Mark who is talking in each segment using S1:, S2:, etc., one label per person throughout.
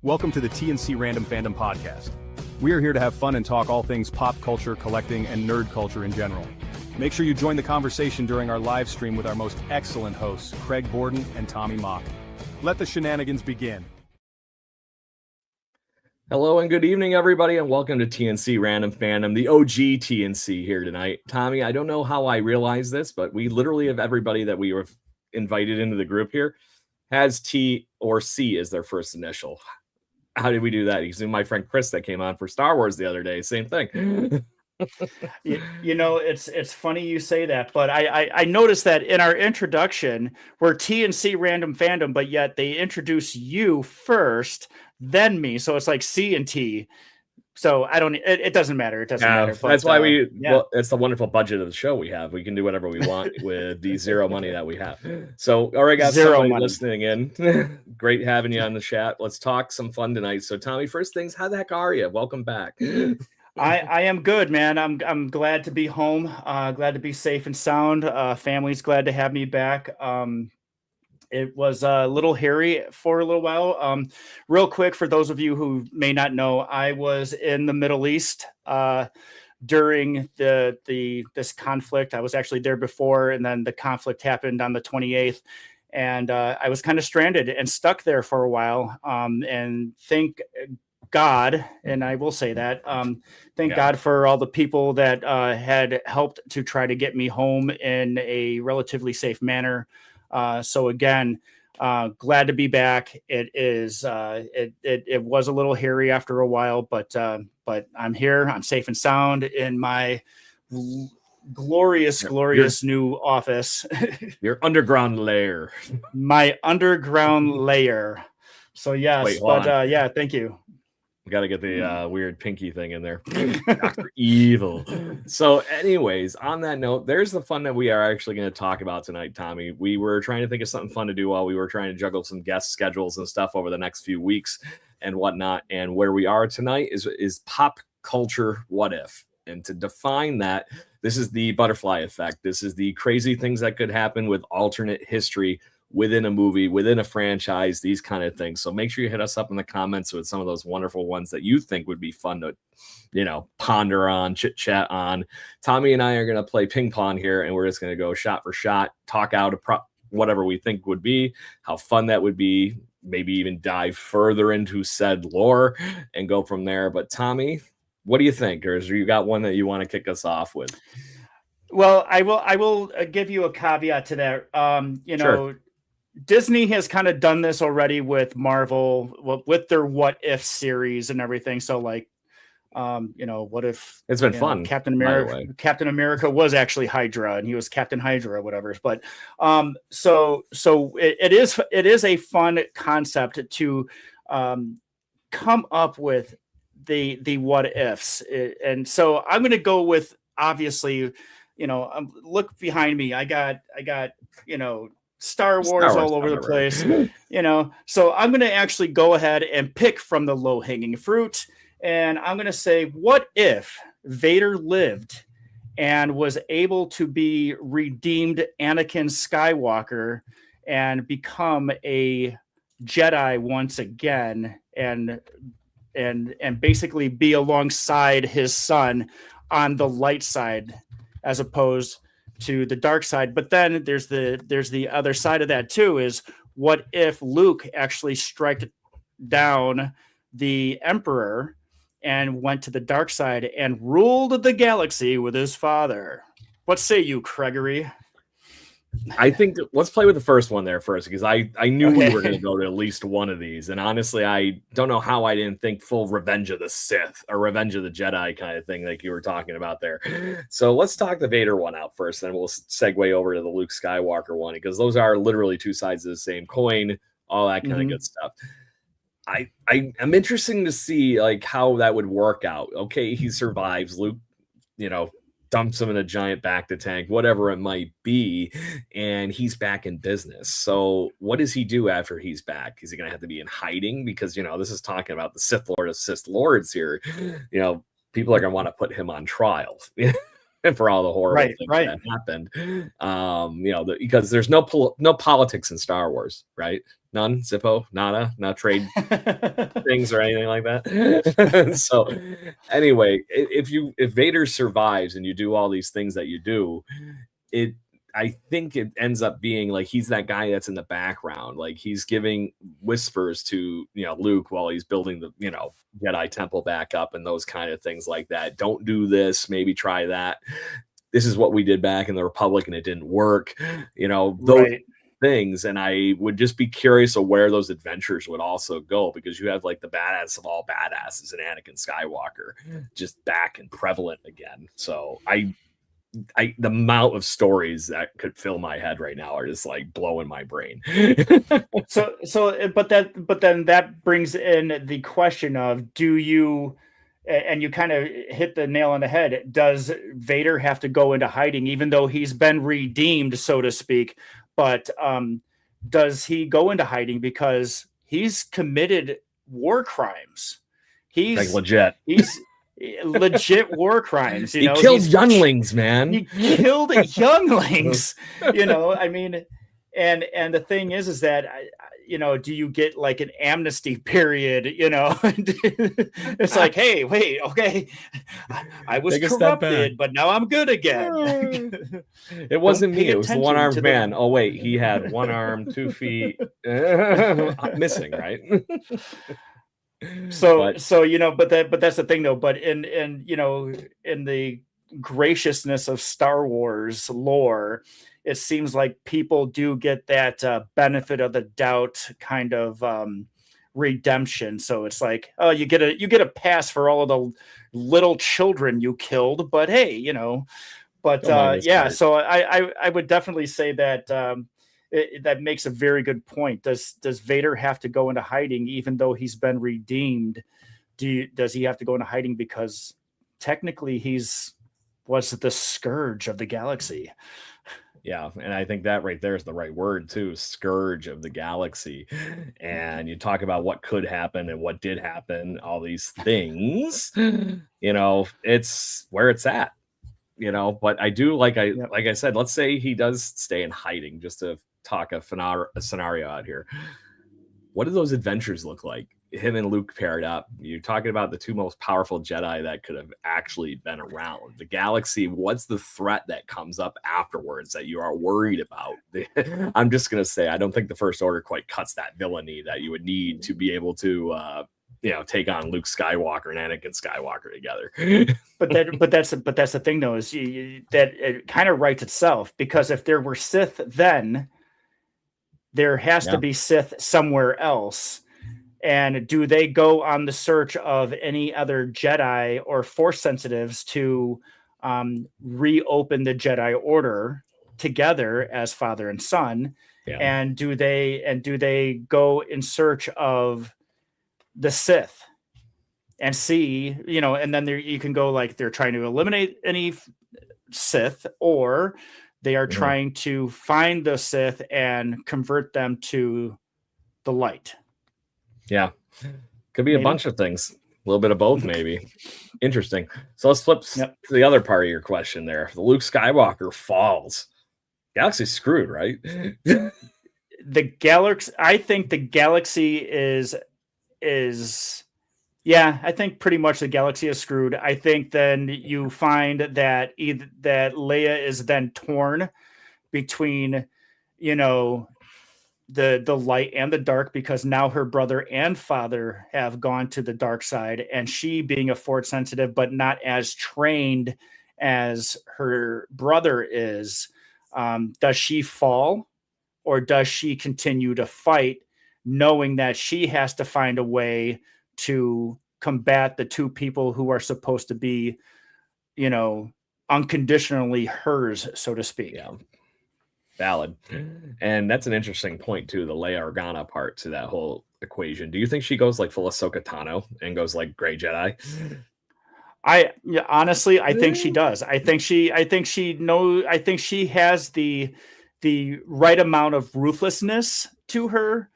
S1: Welcome to the TNC Random Fandom podcast. We are here to have fun and talk all things pop culture, collecting, and nerd culture in general. Make sure you join the conversation during our live stream with our most excellent hosts, Craig Borden and Tommy Mock. Let the shenanigans begin.
S2: Hello and good evening, everybody, and welcome to TNC Random Fandom, the OG TNC here tonight. Tommy, I don't know how I realized this, but we literally have everybody that we have invited into the group here has T or C as their first initial. How did we do that? You my friend Chris that came on for Star Wars the other day, same thing.
S3: you know, it's funny you say that, but I noticed that in our introduction, we're TNC Random Fandom, but yet they introduce you first, then me. So it's like C and T. So I don't. It doesn't matter. It doesn't matter. But,
S2: that's why we. Yeah. Well, it's the wonderful budget of the show we have. We can do whatever we want with the zero money that we have. So, all right, guys, somebody listening in. Great having you on the chat. Let's talk some fun tonight. So, Tommy, first things, how the heck are you? Welcome back.
S3: I am good, man. I'm glad to be home. Glad to be safe and sound. Family's glad to have me back. It was a little hairy for a little while. Real quick, for those of you who may not know, I was in the Middle East during this conflict. I was actually there before, and then the conflict happened on the 28th, and I was kind of stranded and stuck there for a while. And thank God, and I will say that, thank God for all the people that had helped to try to get me home in a relatively safe manner. So again, glad to be back. It is, it was a little hairy after a while, but I'm here. I'm safe and sound in my glorious new office.
S2: Your underground lair.
S3: My underground lair. So yes,
S2: wait,
S3: yeah, thank you.
S2: We got to get the weird pinky thing in there. Dr. Evil. So anyways, on that note, there's the fun that we are actually going to talk about tonight, Tommy. We were trying to think of something fun to do while we were trying to juggle some guest schedules and stuff over the next few weeks and whatnot. And where we are tonight is pop culture what if. And to define that, this is the butterfly effect. This is the crazy things that could happen with alternate history within a movie, within a franchise, these kind of things. So make sure you hit us up in the comments with some of those wonderful ones that you think would be fun to, ponder on, chit chat on. Tommy and I are going to play ping pong here, and we're just going to go shot for shot, talk out whatever we think would be, how fun that would be, maybe even dive further into said lore and go from there. But Tommy, what do you think? Or is you got one that you want to kick us off with?
S3: Well, I will give you a caveat to that.
S2: Sure.
S3: Disney has kind of done this already with Marvel, with their What If series and everything. So like, what if
S2: it's been fun?
S3: Captain America was actually Hydra, and he was Captain Hydra, whatever. But so it is a fun concept to come up with the what ifs, and so I'm going to go with, obviously, look behind me. I got Star Wars all over the place, so I'm going to actually go ahead and pick from the low-hanging fruit, and I'm going to say, what if Vader lived and was able to be redeemed Anakin Skywalker and become a Jedi once again, and basically be alongside his son on the light side as opposed to the dark side. But then there's the other side of that too, is what if Luke actually struck down the Emperor and went to the dark side and ruled the galaxy with his father? What say you, Gregory?
S2: I think let's play with the first one there first, because I knew we were going to go to at least one of these. And honestly, I don't know how I didn't think full Revenge of the Sith or Revenge of the Jedi kind of thing like you were talking about there. So let's talk the Vader one out first, then we'll segue over to the Luke Skywalker one, because those are literally two sides of the same coin, all that kind of good stuff. I'm interested to see like how that would work out. Okay, he survives. Luke, dumps him in a giant bacta tank, whatever it might be, and he's back in business. So what does he do after he's back? Is he going to have to be in hiding? Because, this is talking about the Sith Lord of Sith Lords here. People are going to want to put him on trial for all the horrible things that happened. Because there's no politics in Star Wars, right? None? Zippo? Nada? Not trade things or anything like that? So anyway, if Vader survives and you do all these things that you do, I think it ends up being like he's that guy that's in the background, like he's giving whispers to Luke while he's building the Jedi temple back up and those kind of things like that. Don't do this, maybe try that. This is what we did back in the Republic and it didn't work. Those
S3: Right.
S2: things. And I would just be curious of where those adventures would also go, because you have like the badass of all badasses and Anakin Skywalker just back and prevalent again. So the amount of stories that could fill my head right now are just like blowing my brain.
S3: But then that brings in the question of, and you kind of hit the nail on the head. Does Vader have to go into hiding, even though he's been redeemed, so to speak? But does he go into hiding because he's committed war crimes? He's
S2: like legit.
S3: He's legit war crimes.
S2: He killed younglings, man.
S3: He killed younglings. I mean, and the thing is that do you get like an amnesty period? It's like, hey, wait, okay, I was corrupted, but now I'm good again.
S2: It wasn't me. It was the one-armed man. Oh wait, he had one arm, 2 feet missing, right?
S3: But that's the thing though. But in the graciousness of Star Wars lore, it seems like people do get that benefit of the doubt kind of redemption. So it's like, oh, you get a pass for all of the little children you killed, but hey, yeah. So I would definitely say that that makes a very good point. Does Vader have to go into hiding even though he's been redeemed? Does he have to go into hiding because technically was the scourge of the galaxy?
S2: Yeah, and I think that right there is the right word too, scourge of the galaxy. And you talk about what could happen and what did happen, all these things, it's where it's at, but I do, like I said, let's say he does stay in hiding, just to talk a scenario out here. What do those adventures look like? Him and Luke paired up. You're talking about the two most powerful Jedi that could have actually been around. The galaxy, what's the threat that comes up afterwards that you are worried about? I'm just going to say, I don't think the First Order quite cuts that villainy that you would need to be able to, take on Luke Skywalker and Anakin Skywalker together.
S3: but that's the thing though, is that it kind of writes itself, because if there were Sith then, there has to be Sith somewhere else. And do they go on the search of any other Jedi or Force sensitives to reopen the Jedi Order together as father and son? Yeah. And do they go in search of the Sith and see, and then you can go like they're trying to eliminate any Sith, or they are trying to find the Sith and convert them to the light.
S2: Yeah, could be a bunch of things. A little bit of both, maybe. Interesting. So let's flip to the other part of your question there. If the Luke Skywalker falls, galaxy's screwed, right?
S3: The galaxy, I think the galaxy is I think pretty much the galaxy is screwed. I think then you find that that Leia is then torn between, the light and the dark, because now her brother and father have gone to the dark side, and she, being a Force sensitive but not as trained as her brother is, does she fall, or does she continue to fight, knowing that she has to find a way to combat the two people who are supposed to be, unconditionally hers, so to speak?
S2: Yeah. Valid. And that's an interesting point too, the Leia Organa part to that whole equation. Do you think she goes like full Ahsoka Tano and goes like Grey Jedi?
S3: Honestly, I think she does. I think she has the right amount of ruthlessness to her,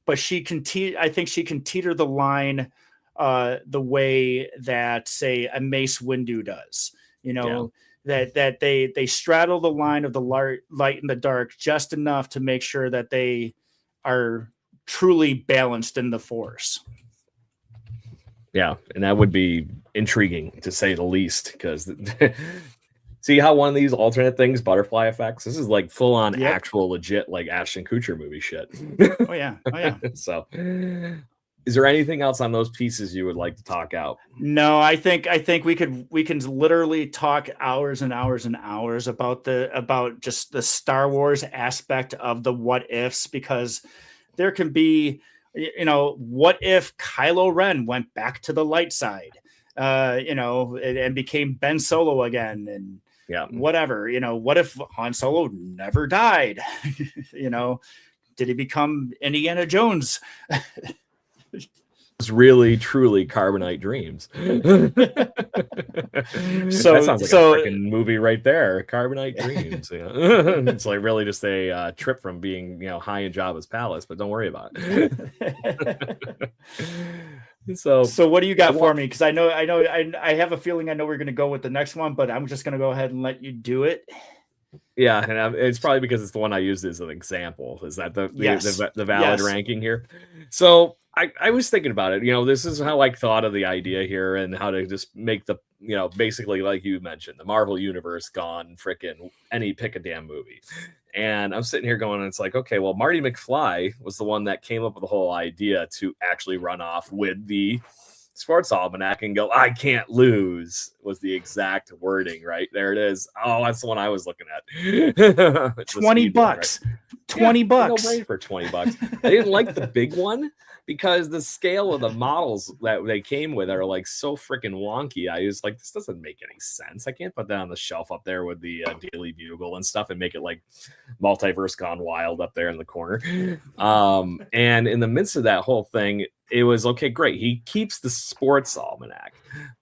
S3: but I think she can teeter the line the way that, say, a Mace Windu does. That they straddle the line of the light and the dark just enough to make sure that they are truly balanced in the Force.
S2: Yeah, and that would be intriguing to say the least, because see how one of these alternate things, butterfly effects, this is like full on actual legit like Ashton Kutcher movie shit.
S3: Oh yeah.
S2: So is there anything else on those pieces you would like to talk out?
S3: No, I think we can literally talk hours and hours and hours about just the Star Wars aspect of the what ifs, because there can be, what if Kylo Ren went back to the light side, and became Ben Solo again, and whatever, what if Han Solo never died? Did he become Indiana Jones?
S2: It's really truly Carbonite Dreams.
S3: So
S2: that sounds like a freaking movie right there. Carbonite Dreams. It's like really just a trip from being high in Jabba's palace, but don't worry about it. So
S3: what do you got for me? Because I have a feeling I know we're going to go with the next one, but I'm just going to go ahead and let you do it.
S2: Yeah, and it's probably because it's the one I used as an example. Is that the valid ranking here? So I was thinking about it. This is how I thought of the idea here, and how to just make the basically, like you mentioned, the Marvel universe gone frickin' any pick a damn movie. And I'm sitting here going, and it's like, okay, well, Marty McFly was the one that came up with the whole idea to actually run off with the sports almanac and go, I can't lose, was the exact wording. Right there it is. Oh, that's the one I was looking at.
S3: $20 right? $20
S2: no brain for $20. I didn't like the big one because the scale of the models that they came with are like so freaking wonky. I was like, this doesn't make any sense. I can't put that on the shelf up there with the Daily Bugle and stuff and make it like Multiverse Gone Wild up there in the corner. And in the midst of that whole thing, it was okay, great. He keeps the sports almanac.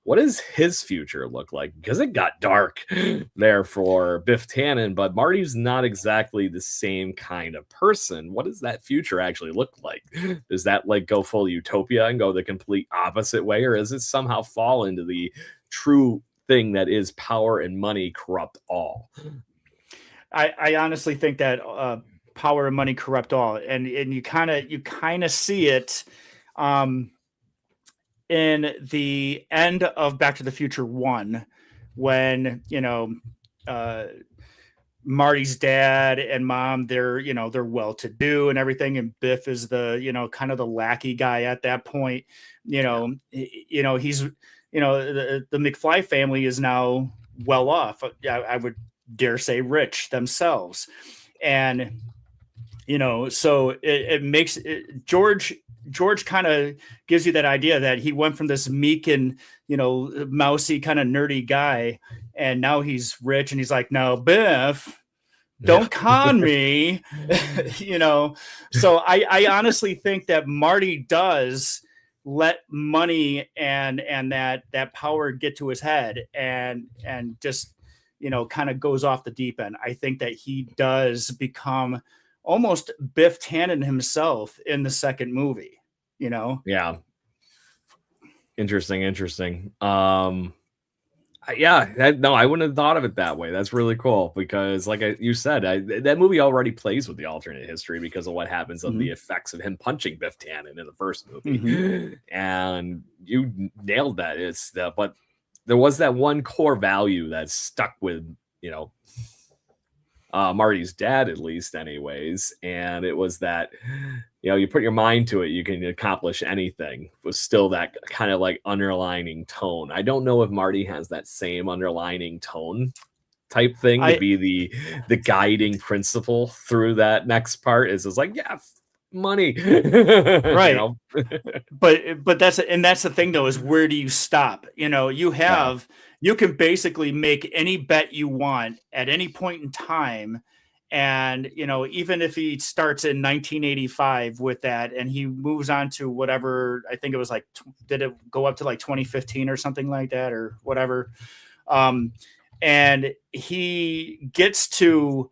S2: What does his future look like? Because it got dark there for Biff Tannen, but Marty's not exactly the same kind of person. What does that future actually look like? Does that like go full utopia and go the complete opposite way? Or does it somehow fall into the true thing that is power and money corrupt all?
S3: I honestly think that power and money corrupt all. And you kind of see it in the end of Back to the Future 1, when Marty's dad and mom, they're well to do and everything, and Biff is the kind of the lackey guy at that point. He's the McFly family is now well off. I would dare say rich themselves, and so it makes it, George kind of gives you that idea that he went from this meek and, mousy kind of nerdy guy, and now he's rich, and he's like, no, Biff, don't con me. So I honestly think that Marty does let money and that power get to his head and just, kind of goes off the deep end. I think that he does become almost Biff Tannen himself in the second movie,
S2: Yeah. Interesting. I wouldn't have thought of it that way. That's really cool because, like you said, that movie already plays with the alternate history because of what happens of the effects of him punching Biff Tannen in the first movie, and you nailed that. But there was that one core value that stuck with Marty's dad, at least, anyways, and it was that you put your mind to it, you can accomplish anything. It was still that kind of like underlining tone. I don't know if Marty has that same underlining tone type thing to be the guiding principle through that next part. Is like, money,
S3: right? But that's the thing though, is where do you stop? You can basically make any bet you want at any point in time, and even if he starts in 1985 with that and he moves on to whatever, I think it was like, did it go up to like 2015 or something like that or whatever, and he gets to,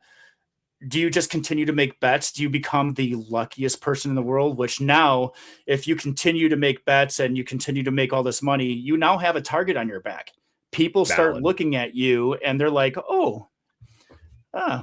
S3: do you just continue to make bets? Do you become the luckiest person in the world? Which now, if you continue to make bets and you continue to make all this money, you now have a target on your back. People start looking at you and they're like, oh,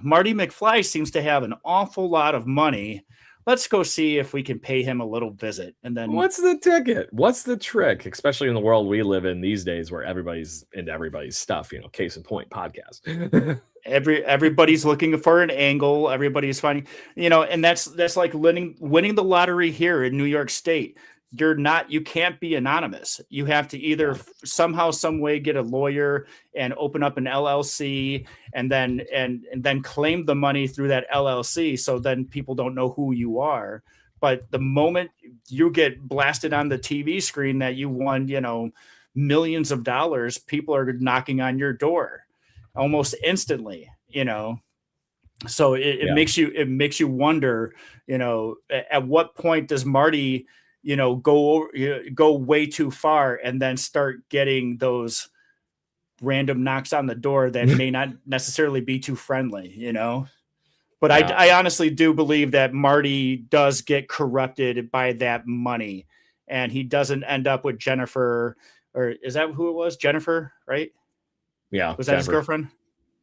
S3: Marty McFly seems to have an awful lot of money. let's go see if we can pay him a little visit. And then
S2: what's the ticket? What's the trick? Especially in the world we live in these days where everybody's into everybody's stuff, case in point, podcast.
S3: everybody's looking for an angle. Everybody's finding, and that's like winning the lottery here in New York State. You can't be anonymous. You have to either somehow, some way get a lawyer and open up an LLC and then claim the money through that LLC. So then people don't know who you are. But the moment you get blasted on the TV screen that you won, millions of dollars, people are knocking on your door almost instantly, So it makes you wonder, at what point does Marty, go way too far and then start getting those random knocks on the door that may not necessarily be too friendly, But I honestly do believe that Marty does get corrupted by that money, and he doesn't end up with Jennifer, or is that who it was? Jennifer, right?
S2: Yeah.
S3: Was that his girlfriend?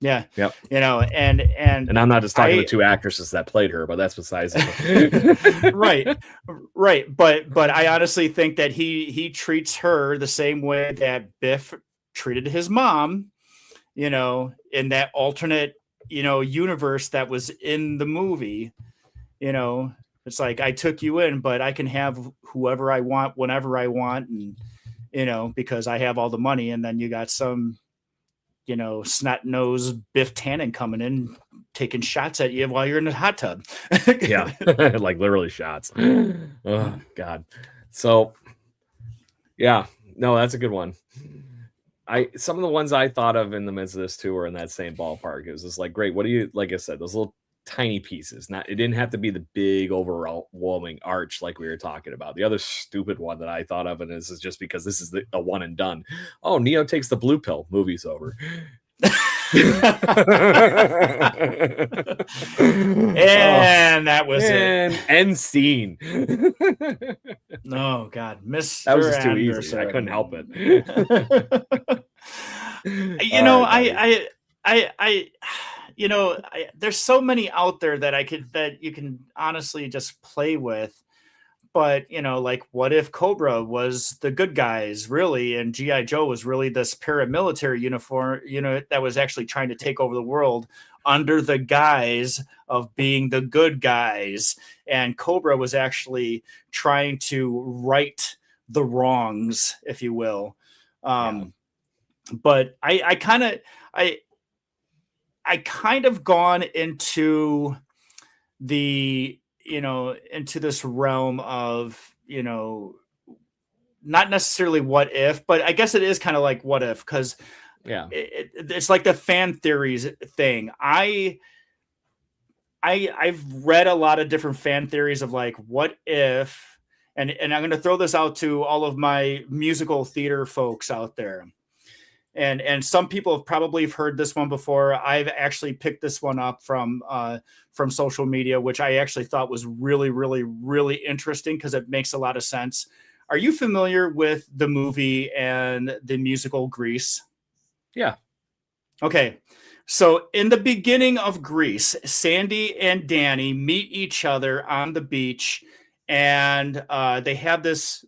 S3: Yeah.
S2: Yep.
S3: And
S2: I'm not just talking the two actresses that played her, but that's besides it.
S3: Right. But I honestly think that he treats her the same way that Biff treated his mom, in that alternate, universe that was in the movie. It's like, I took you in, but I can have whoever I want, whenever I want. And, because I have all the money, and then you got some, snot-nosed Biff Tannen coming in, taking shots at you while you're in the hot tub.
S2: Yeah, like literally shots. Oh, God. So, yeah, no, that's a good one. Some of the ones I thought of in the midst of this too are in that same ballpark. It was just like, great, what do you, like I said, those little tiny pieces. It didn't have to be the big overwhelming arch like we were talking about. The other stupid one that I thought of, and this is just because this is a one and done. Oh, Neo takes the blue pill. Movie's over.
S3: And that was it.
S2: End scene.
S3: Oh God, Mr.
S2: That was just too
S3: Anderson.
S2: easy. I couldn't help it.
S3: There's so many out there that you can honestly just play with. But, like, what if Cobra was the good guys, really, and G.I. Joe was really this paramilitary uniform, that was actually trying to take over the world under the guise of being the good guys. And Cobra was actually trying to right the wrongs, if you will. But I kind of gone into the, into this realm of, not necessarily what if, but I guess it is kind of like what if, because it's like the fan theories thing. I've read a lot of different fan theories of like, what if, and I'm going to throw this out to all of my musical theater folks out there. And some people have probably heard this one before. I've actually picked this one up from social media, which I actually thought was really, really, really interesting because it makes a lot of sense. Are you familiar with the movie and the musical Grease?
S2: Yeah. Okay.
S3: So in the beginning of Grease, Sandy and Danny meet each other on the beach, and they have this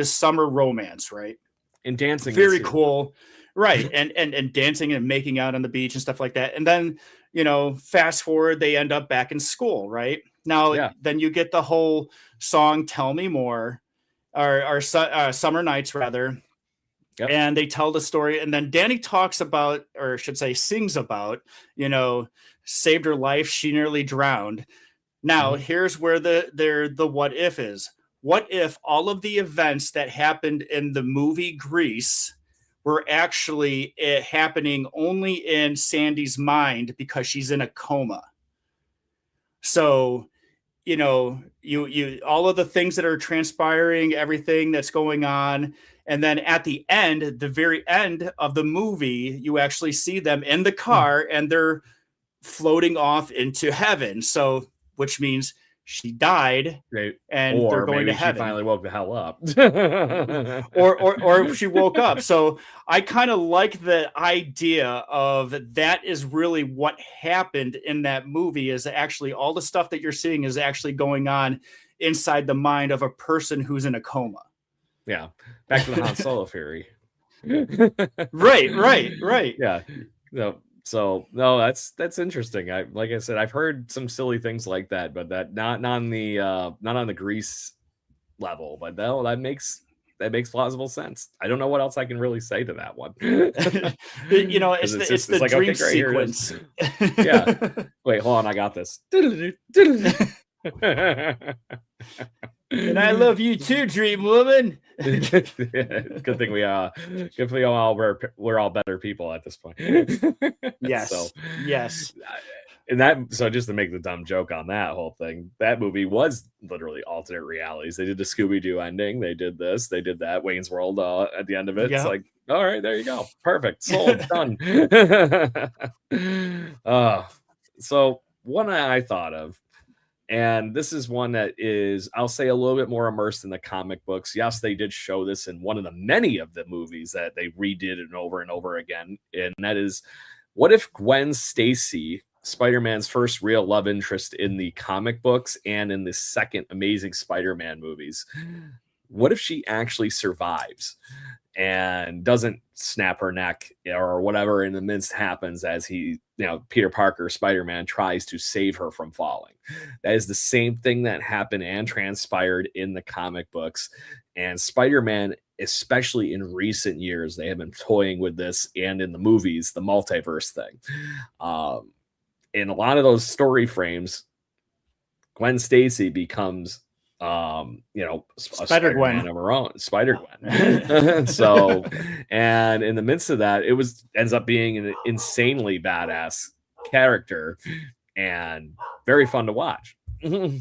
S3: summer romance, right?
S2: And dancing.
S3: Very cool. Right. And dancing and making out on the beach and stuff like that. And then, fast forward, they end up back in school, right? Now, Then you get the whole song, Tell Me More, or Summer Nights, rather. Yep. And they tell the story. And then Danny talks about, or I should say, sings about, saved her life. She nearly drowned. Now, here's where the what if is. What if all of the events that happened in the movie Grease were actually happening only in Sandy's mind because she's in a coma? So, you all of the things that are transpiring, everything that's going on. And then at the end, the very end of the movie, you actually see them in the car and they're floating off into heaven. So, which means she died and they're going to heaven.
S2: She finally woke the hell up.
S3: or she woke up. So I kind of like the idea of that is really what happened in that movie, is actually all the stuff that you're seeing is actually going on inside the mind of a person who's in a coma.
S2: Yeah. Back to the Han Solo theory.
S3: Right.
S2: Yeah. So no, that's interesting. Like I said, I've heard some silly things like that, but that not on the Grease level. But no, that makes plausible sense. I don't know what else I can really say to that one.
S3: It's the
S2: like,
S3: dream
S2: okay, great,
S3: sequence.
S2: Yeah. Wait, hold on, I got this.
S3: And I love you too, Dream Woman.
S2: Good thing we're all better people at this point.
S3: Yes. Yes.
S2: And so just to make the dumb joke on that whole thing, that movie was literally alternate realities. They did the Scooby-Doo ending. They did this. They did that. Wayne's World at the end of it. Yep. It's like, all right, there you go. Perfect. Sold. Done. So one I thought of, and this is one that is, I'll say, a little bit more immersed in the comic books. Yes, they did show this in one of the many of the movies that they redid it over and over again. And that is, what if Gwen Stacy, Spider-Man's first real love interest in the comic books and in the second Amazing Spider-Man movies, what if she actually survives and doesn't snap her neck or whatever in the midst happens as Peter Parker, Spider-Man, tries to save her from falling? That is the same thing that happened and transpired in the comic books. And Spider-Man, especially in recent years, they have been toying with this, and in the movies, the multiverse thing. In a lot of those story frames, Gwen Stacy becomes Spider-Gwen of her own, Spider-Gwen. So, and in the midst of that, ends up being an insanely badass character and very fun to watch.
S3: I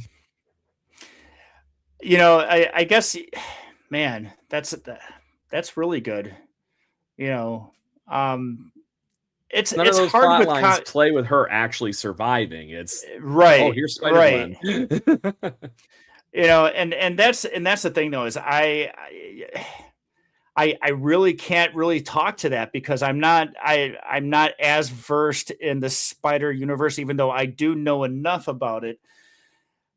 S3: guess, man, that's really good. It's
S2: none of those
S3: hard
S2: plot lines play with her actually surviving. It's
S3: right.
S2: Oh, here's Spider-Gwen.
S3: Right. And that's the thing though, is I really can't really talk to that because I'm not as versed in the Spider universe, even though I do know enough about it.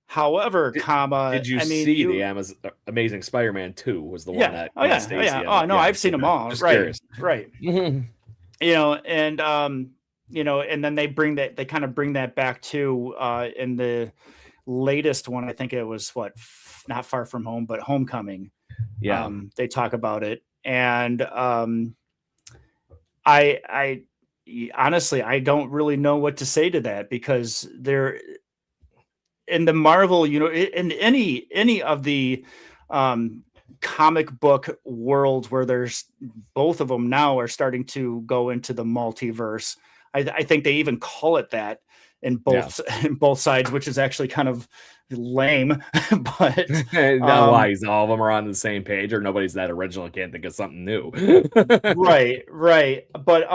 S3: However,
S2: did you see the Amazing Spider-Man 2 was the one that
S3: I've seen them all. Right. And then they kind of bring that back to in the latest one. I think it was Not Far From Home, but Homecoming.
S2: Yeah.
S3: They talk about it. And I honestly, I don't really know what to say to that, because they're in the Marvel, in any of the comic book world where there's both of them now are starting to go into the multiverse. I think they even call it that in both sides, which is actually kind of lame. But
S2: why all of them are on the same page, or nobody's that original and can't think of something new.
S3: right. But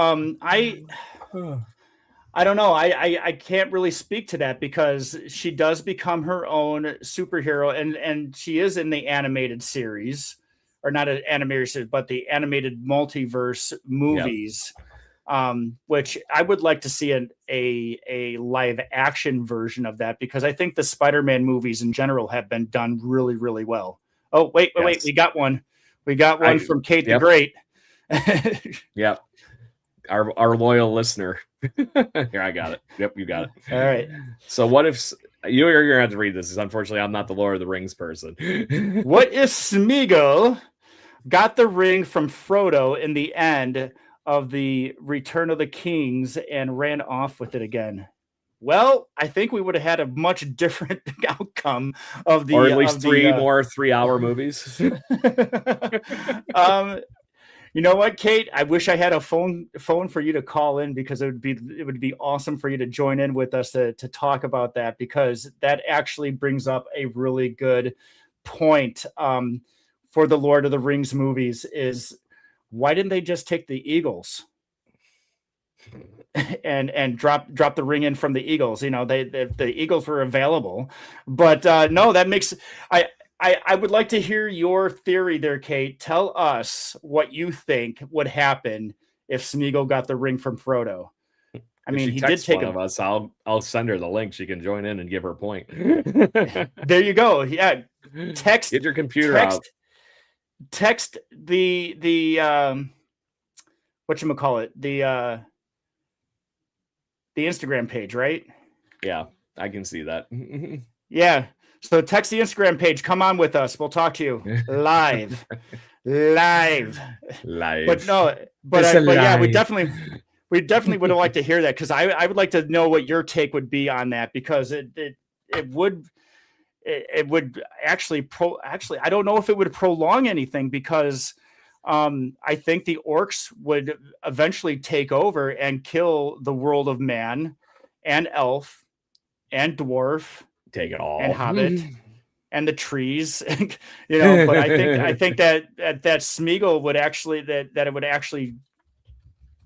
S3: I don't know. I can't really speak to that, because she does become her own superhero, and she is in the animated series, or not an animated series, but the animated multiverse movies, which I would like to see a live action version of that, because I think the Spider-Man movies in general have been done really, really well. Oh, wait. We got one. From Kate the Great.
S2: Yep. Our loyal listemer. Here, I got it. Yep, you got it.
S3: All right.
S2: So what if you're gonna have to read this? Because unfortunately, I'm not the Lord of the Rings person.
S3: What if Smeagol got the ring from Frodo in the end of the Return of the Kings and ran off with it again? Well, I think we would have had a much different outcome of the,
S2: or at least three more 3-hour movies.
S3: You know what, Kate? I wish I had a phone for you to call in, because it would be awesome for you to join in with us to talk about that, because that actually brings up a really good point for the Lord of the Rings movies. Is why didn't they just take the Eagles? and drop the ring in from the Eagles. You know, the Eagles were available, but no, that makes I would like to hear your theory there, Kate. Tell us what you think would happen if Smeagol got the ring from Frodo. I mean, he did take
S2: one of us. I'll send her the link. She can join in and give her point.
S3: There you go. Yeah, text.
S2: Get your computer out.
S3: Text the whatchamacallit, the Instagram page, right?
S2: Yeah, I can see that.
S3: Yeah. So text the Instagram page. Come on with us. We'll talk to you live. Live. But no, but yeah, we definitely would like to hear that, because I would like to know what your take would be on that, because it would actually I don't know if it would prolong anything, because I think the orcs would eventually take over and kill the world of man and elf and dwarf,
S2: take it all,
S3: and hobbit and the trees. You know, but I think that Smeagol would actually that it would actually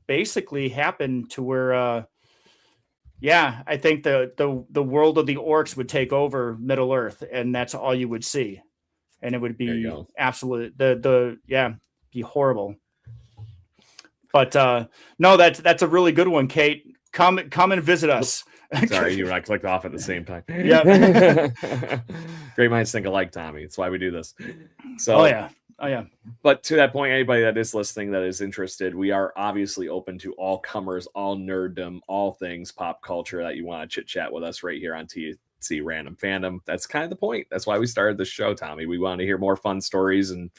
S3: basically happen to where I think the world of the orcs would take over Middle Earth, and that's all you would see, and it would be absolute be horrible. But no, that's a really good one, Kate. Come and visit us.
S2: Sorry, you and I clicked off at the same time.
S3: Yeah.
S2: Great minds think alike, Tommy. That's why we do this. So
S3: Oh yeah.
S2: But to that point, anybody that is listening that is interested, we are obviously open to all comers, all nerddom, all things pop culture that you want to chit chat with us right here on TC Random Fandom. That's kind of the point. That's why we started this show, Tommy. We want to hear more fun stories and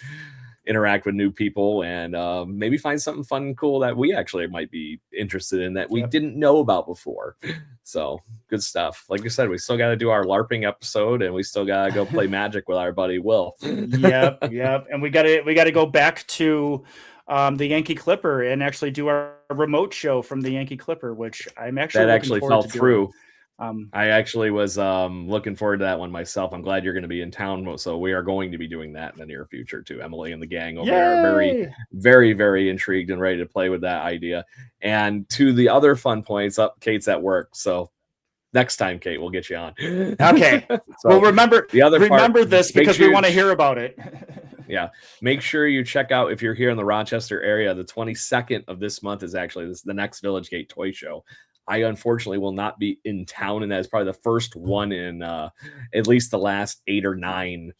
S2: interact with new people, and maybe find something fun and cool that we actually might be interested in that we didn't know about before. So good stuff. Like you said, we still got to do our LARPing episode, and we still got to go play Magic with our buddy Will.
S3: Yep. And we got to go back to the Yankee Clipper and actually do our remote show from the Yankee Clipper, which I'm actually
S2: fell through. I actually was looking forward to that one myself. I'm glad you're going to be in town, so we are going to be doing that in the near future too. Emily and the gang over there are very, very, very intrigued and ready to play with that idea. And to the other fun points, Kate's at work, so next time, Kate, we'll get you on.
S3: Okay. So well, remember this, because we want to hear about it.
S2: Yeah. Make sure you check out, if you're here in the Rochester area, the 22nd of this month is actually the next Village Gate Toy Show. I unfortunately will not be in town, and that's probably the first one in at least the last 8 or 9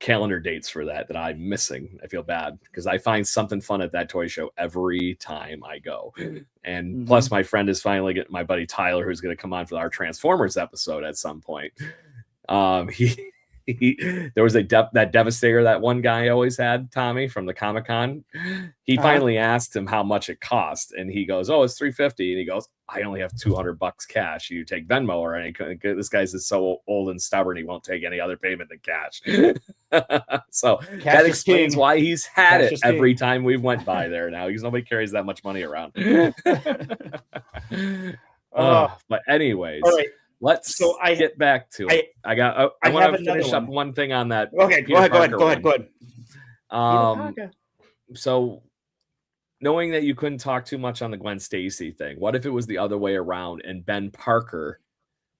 S2: calendar dates for that I'm missing. I feel bad because I find something fun at that toy show every time I go. And plus my friend is finally getting, my buddy Tyler, who's going to come on for our Transformers episode at some point. There was that Devastator, that one guy always had, Tommy, from the Comic-Con. He finally asked him how much it cost, and he goes, "Oh, it's $350." And he goes, "I only have $200 cash. You take Venmo or anything?" This guy's just so old and stubborn, he won't take any other payment than cash. So
S3: cash
S2: that explains why he's had
S3: cash
S2: it every time we went by there now, because nobody carries that much money around. But anyways,
S3: all right.
S2: Let's get back to it. I want to finish up one thing on that.
S3: Okay, go ahead.
S2: So knowing that you couldn't talk too much on the Gwen Stacy thing, what if it was the other way around and Ben Parker,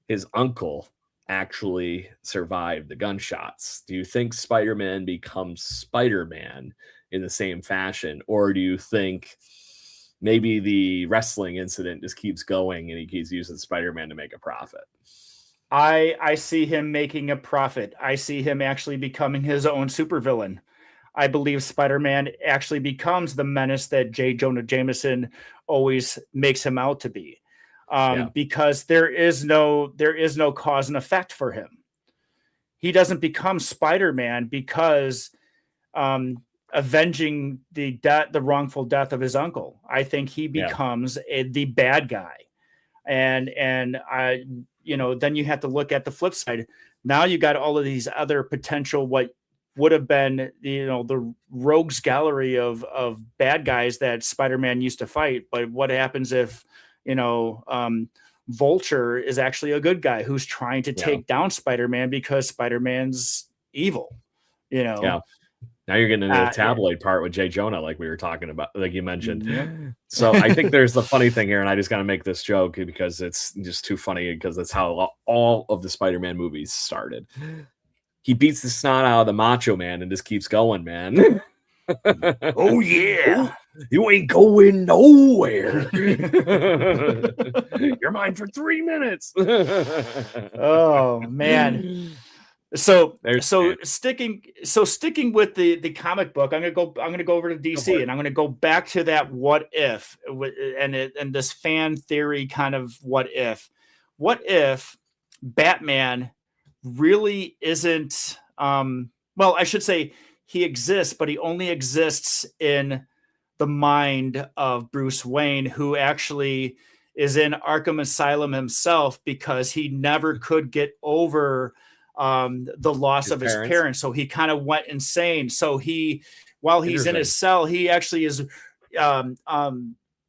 S2: his uncle, actually survived the gunshots? Do you think Spider-Man becomes Spider-Man in the same fashion, or do you think maybe the wrestling incident just keeps going and he keeps using Spider-Man to make a profit?
S3: I see him making a profit. I see him actually becoming his own supervillain. I believe Spider-Man actually becomes the menace that J. Jonah Jameson always makes him out to be. Because there is no cause and effect for him. He doesn't become Spider-Man because avenging the wrongful death of his uncle. I think he becomes the bad guy. And then you have to look at the flip side. Now you got all of these other potential, what would have been, the rogues gallery of bad guys that Spider-Man used to fight. But what happens if, Vulture is actually a good guy who's trying to take down Spider-Man because Spider-Man's evil,
S2: Now you're getting into the tabloid part with Jay Jonah, like we were talking about, like you mentioned.
S3: Yep.
S2: So I think there's the funny thing here, and I just got to make this joke because it's just too funny, because that's how all of the Spider-Man movies started. He beats the snot out of the Macho Man and just keeps going, man.
S3: Oh yeah,
S2: you ain't going nowhere. You're mine for 3 minutes.
S3: Oh man. So sticking with the comic book, I'm gonna go over to DC, and I'm gonna go back to that what if, and this fan theory kind of what if Batman really isn't, well, I should say he exists, but he only exists in the mind of Bruce Wayne, who actually is in Arkham Asylum himself because he never could get over the loss of his parents. So he kind of went insane. So while he's in his cell, he actually is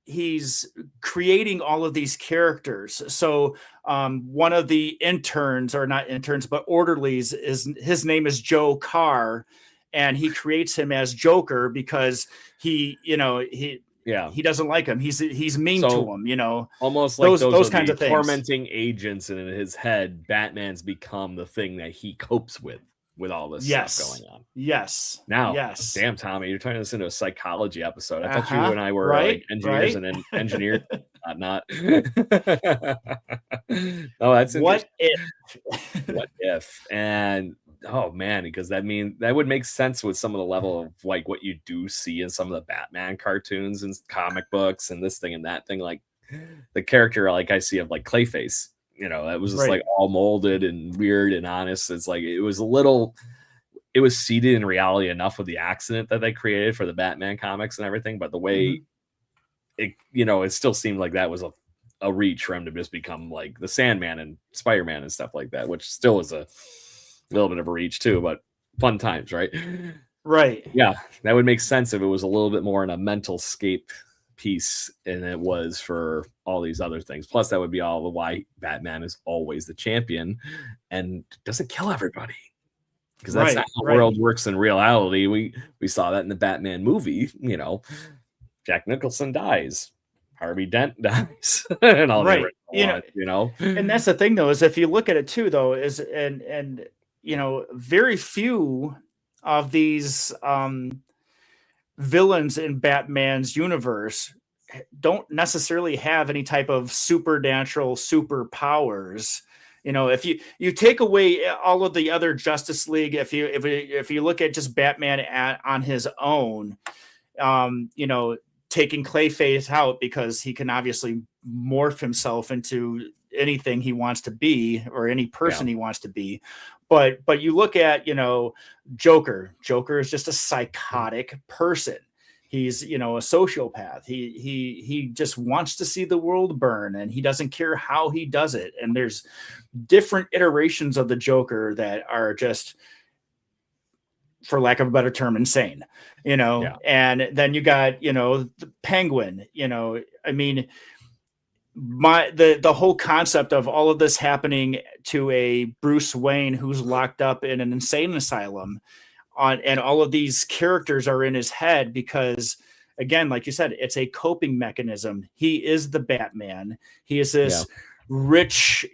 S3: he's creating all of these characters. So one of the interns, or not interns, but orderlies, his name is Joe Carr, and he creates him as Joker because he doesn't like him. He's mean to him,
S2: almost like
S3: those kinds of things.
S2: Tormenting agents, and in his head, Batman's become the thing that he copes with all this stuff going on.
S3: Yes.
S2: Now,
S3: yes.
S2: Damn, Tommy, you're turning this into a psychology episode. I thought you and I were like engineers and engineers, not. No, that's
S3: what if?
S2: What if? And oh man, because that would make sense with some of the level of like what you do see in some of the Batman cartoons and comic books and this thing and that thing. Like the character, like I see of like Clayface, that was just like all molded and weird and honest. It's like it was seated in reality enough with the accident that they created for the Batman comics and everything. But the way it still seemed like that was a reach for him to just become like the Sandman and Spider-Man and stuff like that, which still is a little bit of a reach too, but fun times, right?
S3: Right.
S2: Yeah, that would make sense if it was a little bit more in a mental scape piece than it was for all these other things. Plus, that would be all the why Batman is always the champion and doesn't kill everybody, because that's not how the world works in reality. We saw that in the Batman movie. Jack Nicholson dies, Harvey Dent dies, and all that.
S3: And that's the thing, though, is if you look at it too, though, is and very few of these villains in Batman's universe don't necessarily have any type of supernatural superpowers. If you take away all of the other Justice League, if you look at just Batman on his own, taking Clayface out because he can obviously morph himself into anything he wants to be, or any person he wants to be. But you look at, Joker is just a psychotic person. He's, a sociopath. He just wants to see the world burn, and he doesn't care how he does it. And there's different iterations of the Joker that are just, for lack of a better term, insane, and then you got, the Penguin, I mean, the whole concept of all of this happening to a Bruce Wayne who's locked up in an insane asylum and all of these characters are in his head because, again, like you said, it's a coping mechanism. He is the Batman. He is this rich,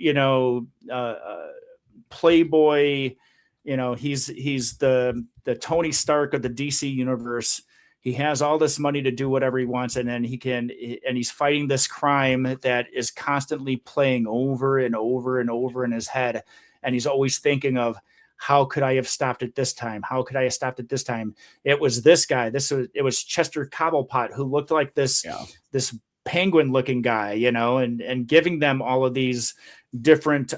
S3: playboy, he's the Tony Stark of the DC universe. He has all this money to do whatever he wants, and then he's fighting this crime that is constantly playing over and over and over in his head. And he's always thinking of, how could I have stopped it this time? How could I have stopped it this time? It was this guy. It was Chester Cobblepot, who looked like this penguin looking guy, and giving them all of these different,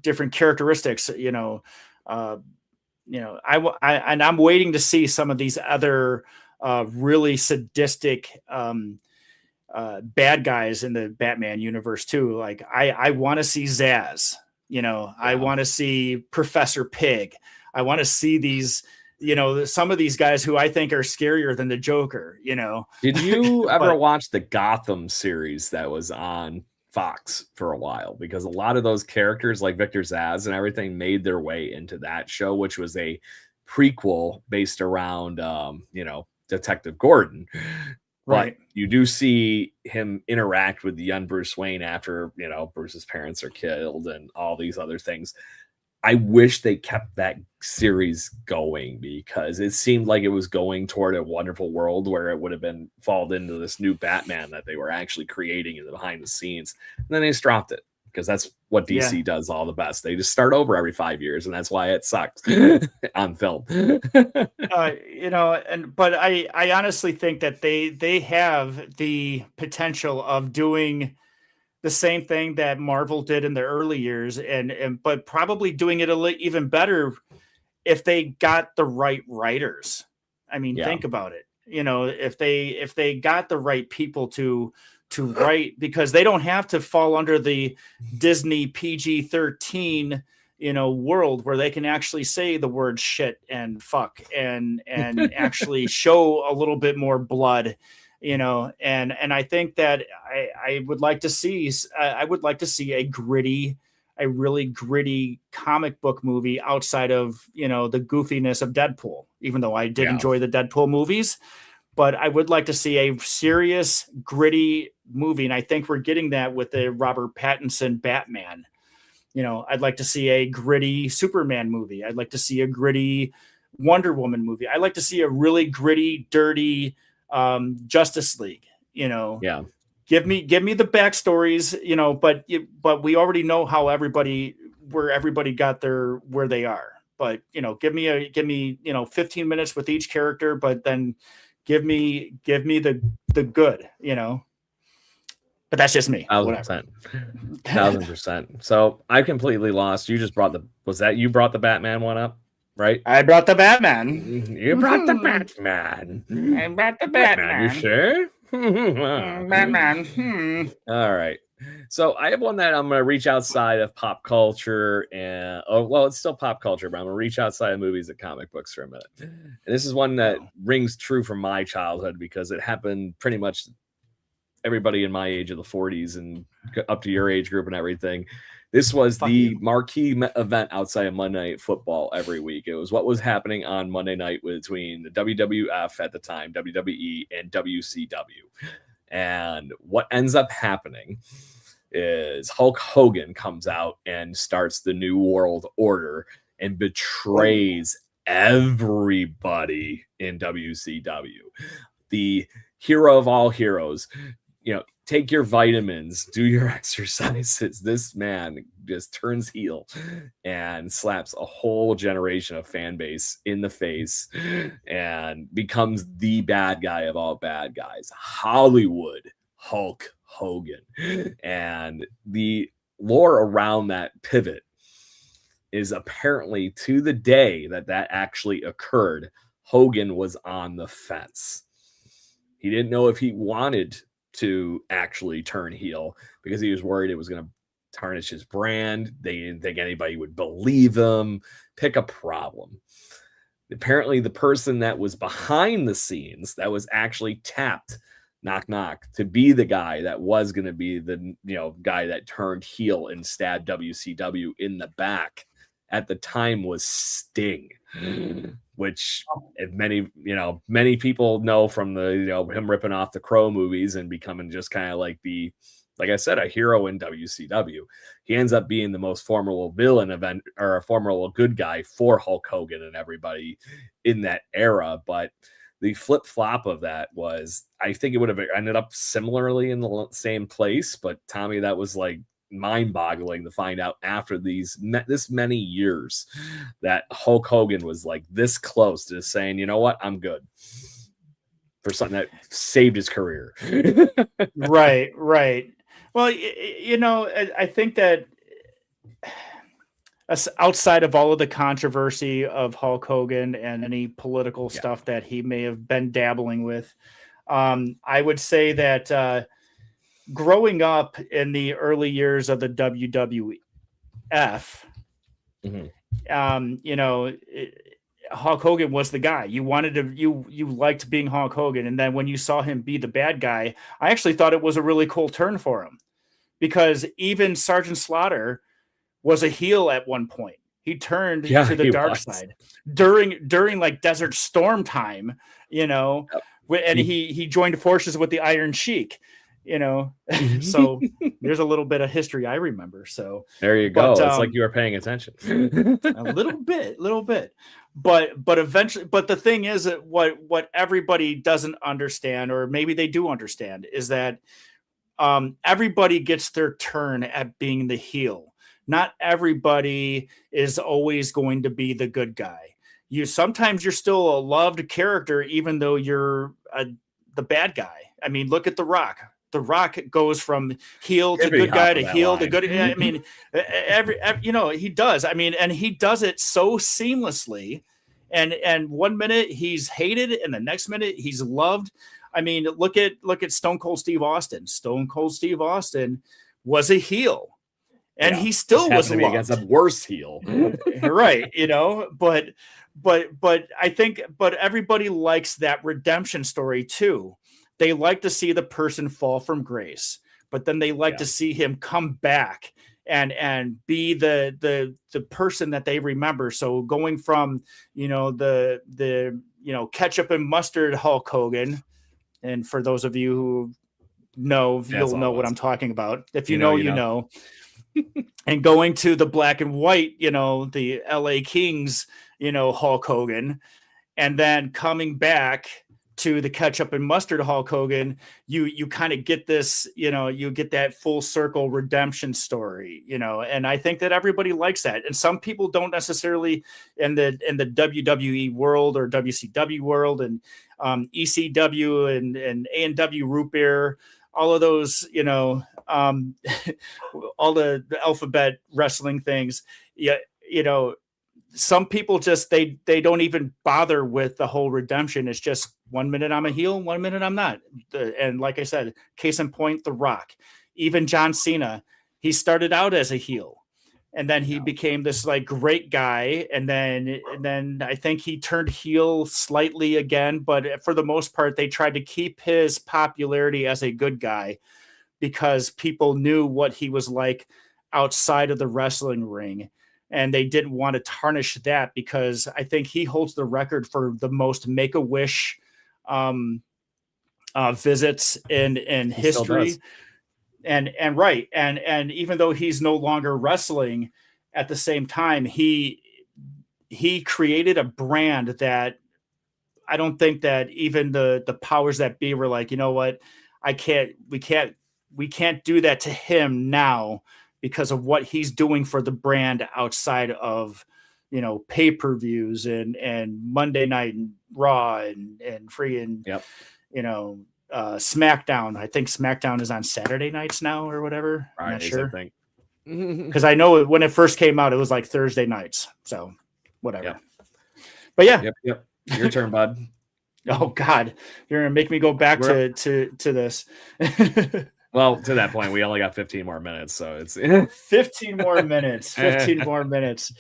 S3: different characteristics, I'm waiting to see some of these other really sadistic bad guys in the Batman universe too. Like I want to see Zaz, I want to see Professor Pig. I want to see these, some of these guys who I think are scarier than the Joker,
S2: Did you ever watch the Gotham series that was on Fox for a while, because a lot of those characters like Victor Zsasz and everything made their way into that show, which was a prequel based around, Detective Gordon.
S3: Right.
S2: But you do see him interact with the young Bruce Wayne after, Bruce's parents are killed and all these other things. I wish they kept that series going, because it seemed like it was going toward a wonderful world where it would have been fall into this new Batman that they were actually creating in the behind the scenes. And then they just dropped it, because that's what DC does all the best. They just start over every 5 years, and that's why it sucks on film.
S3: But I honestly think that they have the potential of doing the same thing that Marvel did in the early years, but probably doing it even better if they got the right writers. I mean, think about it. If they got the right people to write, because they don't have to fall under the Disney PG-13 world where they can actually say the word shit and fuck and actually show a little bit more blood. And I think that I would like to see a really gritty comic book movie outside of the goofiness of Deadpool, even though I did enjoy the Deadpool movies. But I would like to see a serious, gritty movie, and I think we're getting that with the Robert Pattinson Batman. I'd like to see a gritty Superman movie. I'd like to see a gritty Wonder Woman movie. I'd like to see a really gritty, dirty Justice League. Give me the backstories. But we already know how where everybody got where they are. But give me 15 minutes with each character, but then give me the good. But that's just me.
S2: 1000%. So I completely lost. You just brought you brought the Batman one up, right?
S3: I brought the Batman.
S2: You brought the Batman.
S3: I brought the Batman.
S2: You sure?
S3: Batman.
S2: All right. So I have one that I'm going to reach outside of pop culture, and it's still pop culture, but I'm going to reach outside of movies and comic books for a minute. And this is one that rings true from my childhood, because it happened pretty much everybody in my age of the 40s and up to your age group and everything. This was the marquee event outside of Monday Night Football every week. It was what was happening on Monday night between the WWF at the time, WWE, and WCW. And what ends up happening is Hulk Hogan comes out and starts the New World Order and betrays everybody in WCW. The hero of all heroes, take your vitamins, do your exercises. This man just turns heel and slaps a whole generation of fan base in the face and becomes the bad guy of all bad guys, Hollywood Hulk Hogan. And the lore around that pivot is apparently, to the day that actually occurred, Hogan was on the fence. He didn't know if he wanted to actually turn heel, because he was worried it was going to tarnish his brand. They didn't think anybody would believe him. Pick a problem. Apparently, the person that was behind the scenes, that was actually tapped, knock, knock, to be the guy that was going to be the guy that turned heel and stabbed WCW in the back at the time, was Sting. Which many people know from the him ripping off the Crow movies and becoming just kind of like I said, a hero in WCW. He ends up being the most formidable villain or a formidable good guy for Hulk Hogan and everybody in that era. But the flip flop of that was, I think it would have ended up similarly in the same place. But Tommy, that was like mind-boggling to find out after this many years that Hulk Hogan was like this close to saying, you know what, I'm good, for something that saved his career.
S3: Right. Well, I think that outside of all of the controversy of Hulk Hogan and any political stuff that he may have been dabbling with, I would say that growing up in the early years of the WWF, Hulk Hogan was the guy. You wanted to, you liked being Hulk Hogan. And then when you saw him be the bad guy, I actually thought it was a really cool turn for him, because even Sergeant Slaughter was a heel at one point. He turned to the dark side during like Desert Storm time, and he joined forces with the Iron Sheik, So there's a little bit of history I remember. So
S2: there you go. It's like you were paying attention.
S3: a little bit. But eventually, the thing is that what everybody doesn't understand, or maybe they do understand, is that everybody gets their turn at being the heel. Not everybody is always going to be the good guy. Sometimes you're still a loved character, even though you're the bad guy. I mean, look at The Rock. The Rock goes from heel to good guy to heel to good. I mean, he does. I mean, and he does it so seamlessly. And 1 minute he's hated, and the next minute he's loved. I mean, look at Stone Cold Steve Austin. Stone Cold Steve Austin was a heel. And he still was loved
S2: against a worse heel,
S3: right? But I think, everybody likes that redemption story too. They like to see the person fall from grace, but then they like to see him come back and be the person that they remember. So going from the ketchup and mustard Hulk Hogan, and for those of you who know, you'll know what I'm talking about. If you know. And going to the black and white, the LA Kings, Hulk Hogan, and then coming back to the ketchup and mustard Hulk Hogan, you kind of get this, you get that full circle redemption story, and I think that everybody likes that. And some people don't necessarily in the WWE world or WCW world and ECW and A&W Root Beer, all of those, all the alphabet wrestling things. Some people just, they don't even bother with the whole redemption. It's just 1 minute I'm a heel, 1 minute I'm not. And like I said, case in point, The Rock, even John Cena, he started out as a heel. And then he became this like great guy. And then I think he turned heel slightly again, but for the most part, they tried to keep his popularity as a good guy because people knew what he was like outside of the wrestling ring. And they didn't want to tarnish that because I think he holds the record for the most Make-A-Wish visits in history. And right. And even though he's no longer wrestling, at the same time, he created a brand that I don't think that even the powers that be were like, you know what, we can't do that to him now because of what he's doing for the brand outside of, pay-per-views and Monday Night and Raw and freaking, SmackDown. I think SmackDown is on Saturday nights now or whatever. I'm not sure. Because I know when it first came out, it was like Thursday nights. So whatever. Yep. But yeah.
S2: Yep. Your turn, bud.
S3: Oh God, you're gonna make me go back to this.
S2: Well, to that point, we only got 15 more minutes, so it's
S3: 15 more minutes. 15 more minutes.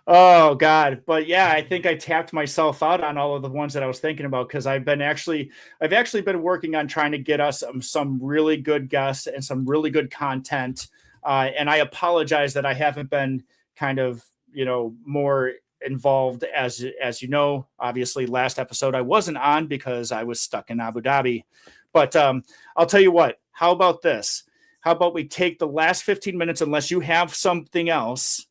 S3: Oh God. But yeah, I think I tapped myself out on all of the ones that I was thinking about because I've actually been working on trying to get us some really good guests and some really good content. And I apologize that I haven't been kind of, more involved as obviously last episode I wasn't on because I was stuck in Abu Dhabi. But I'll tell you what, how about this? How about we take the last 15 minutes, unless you have something else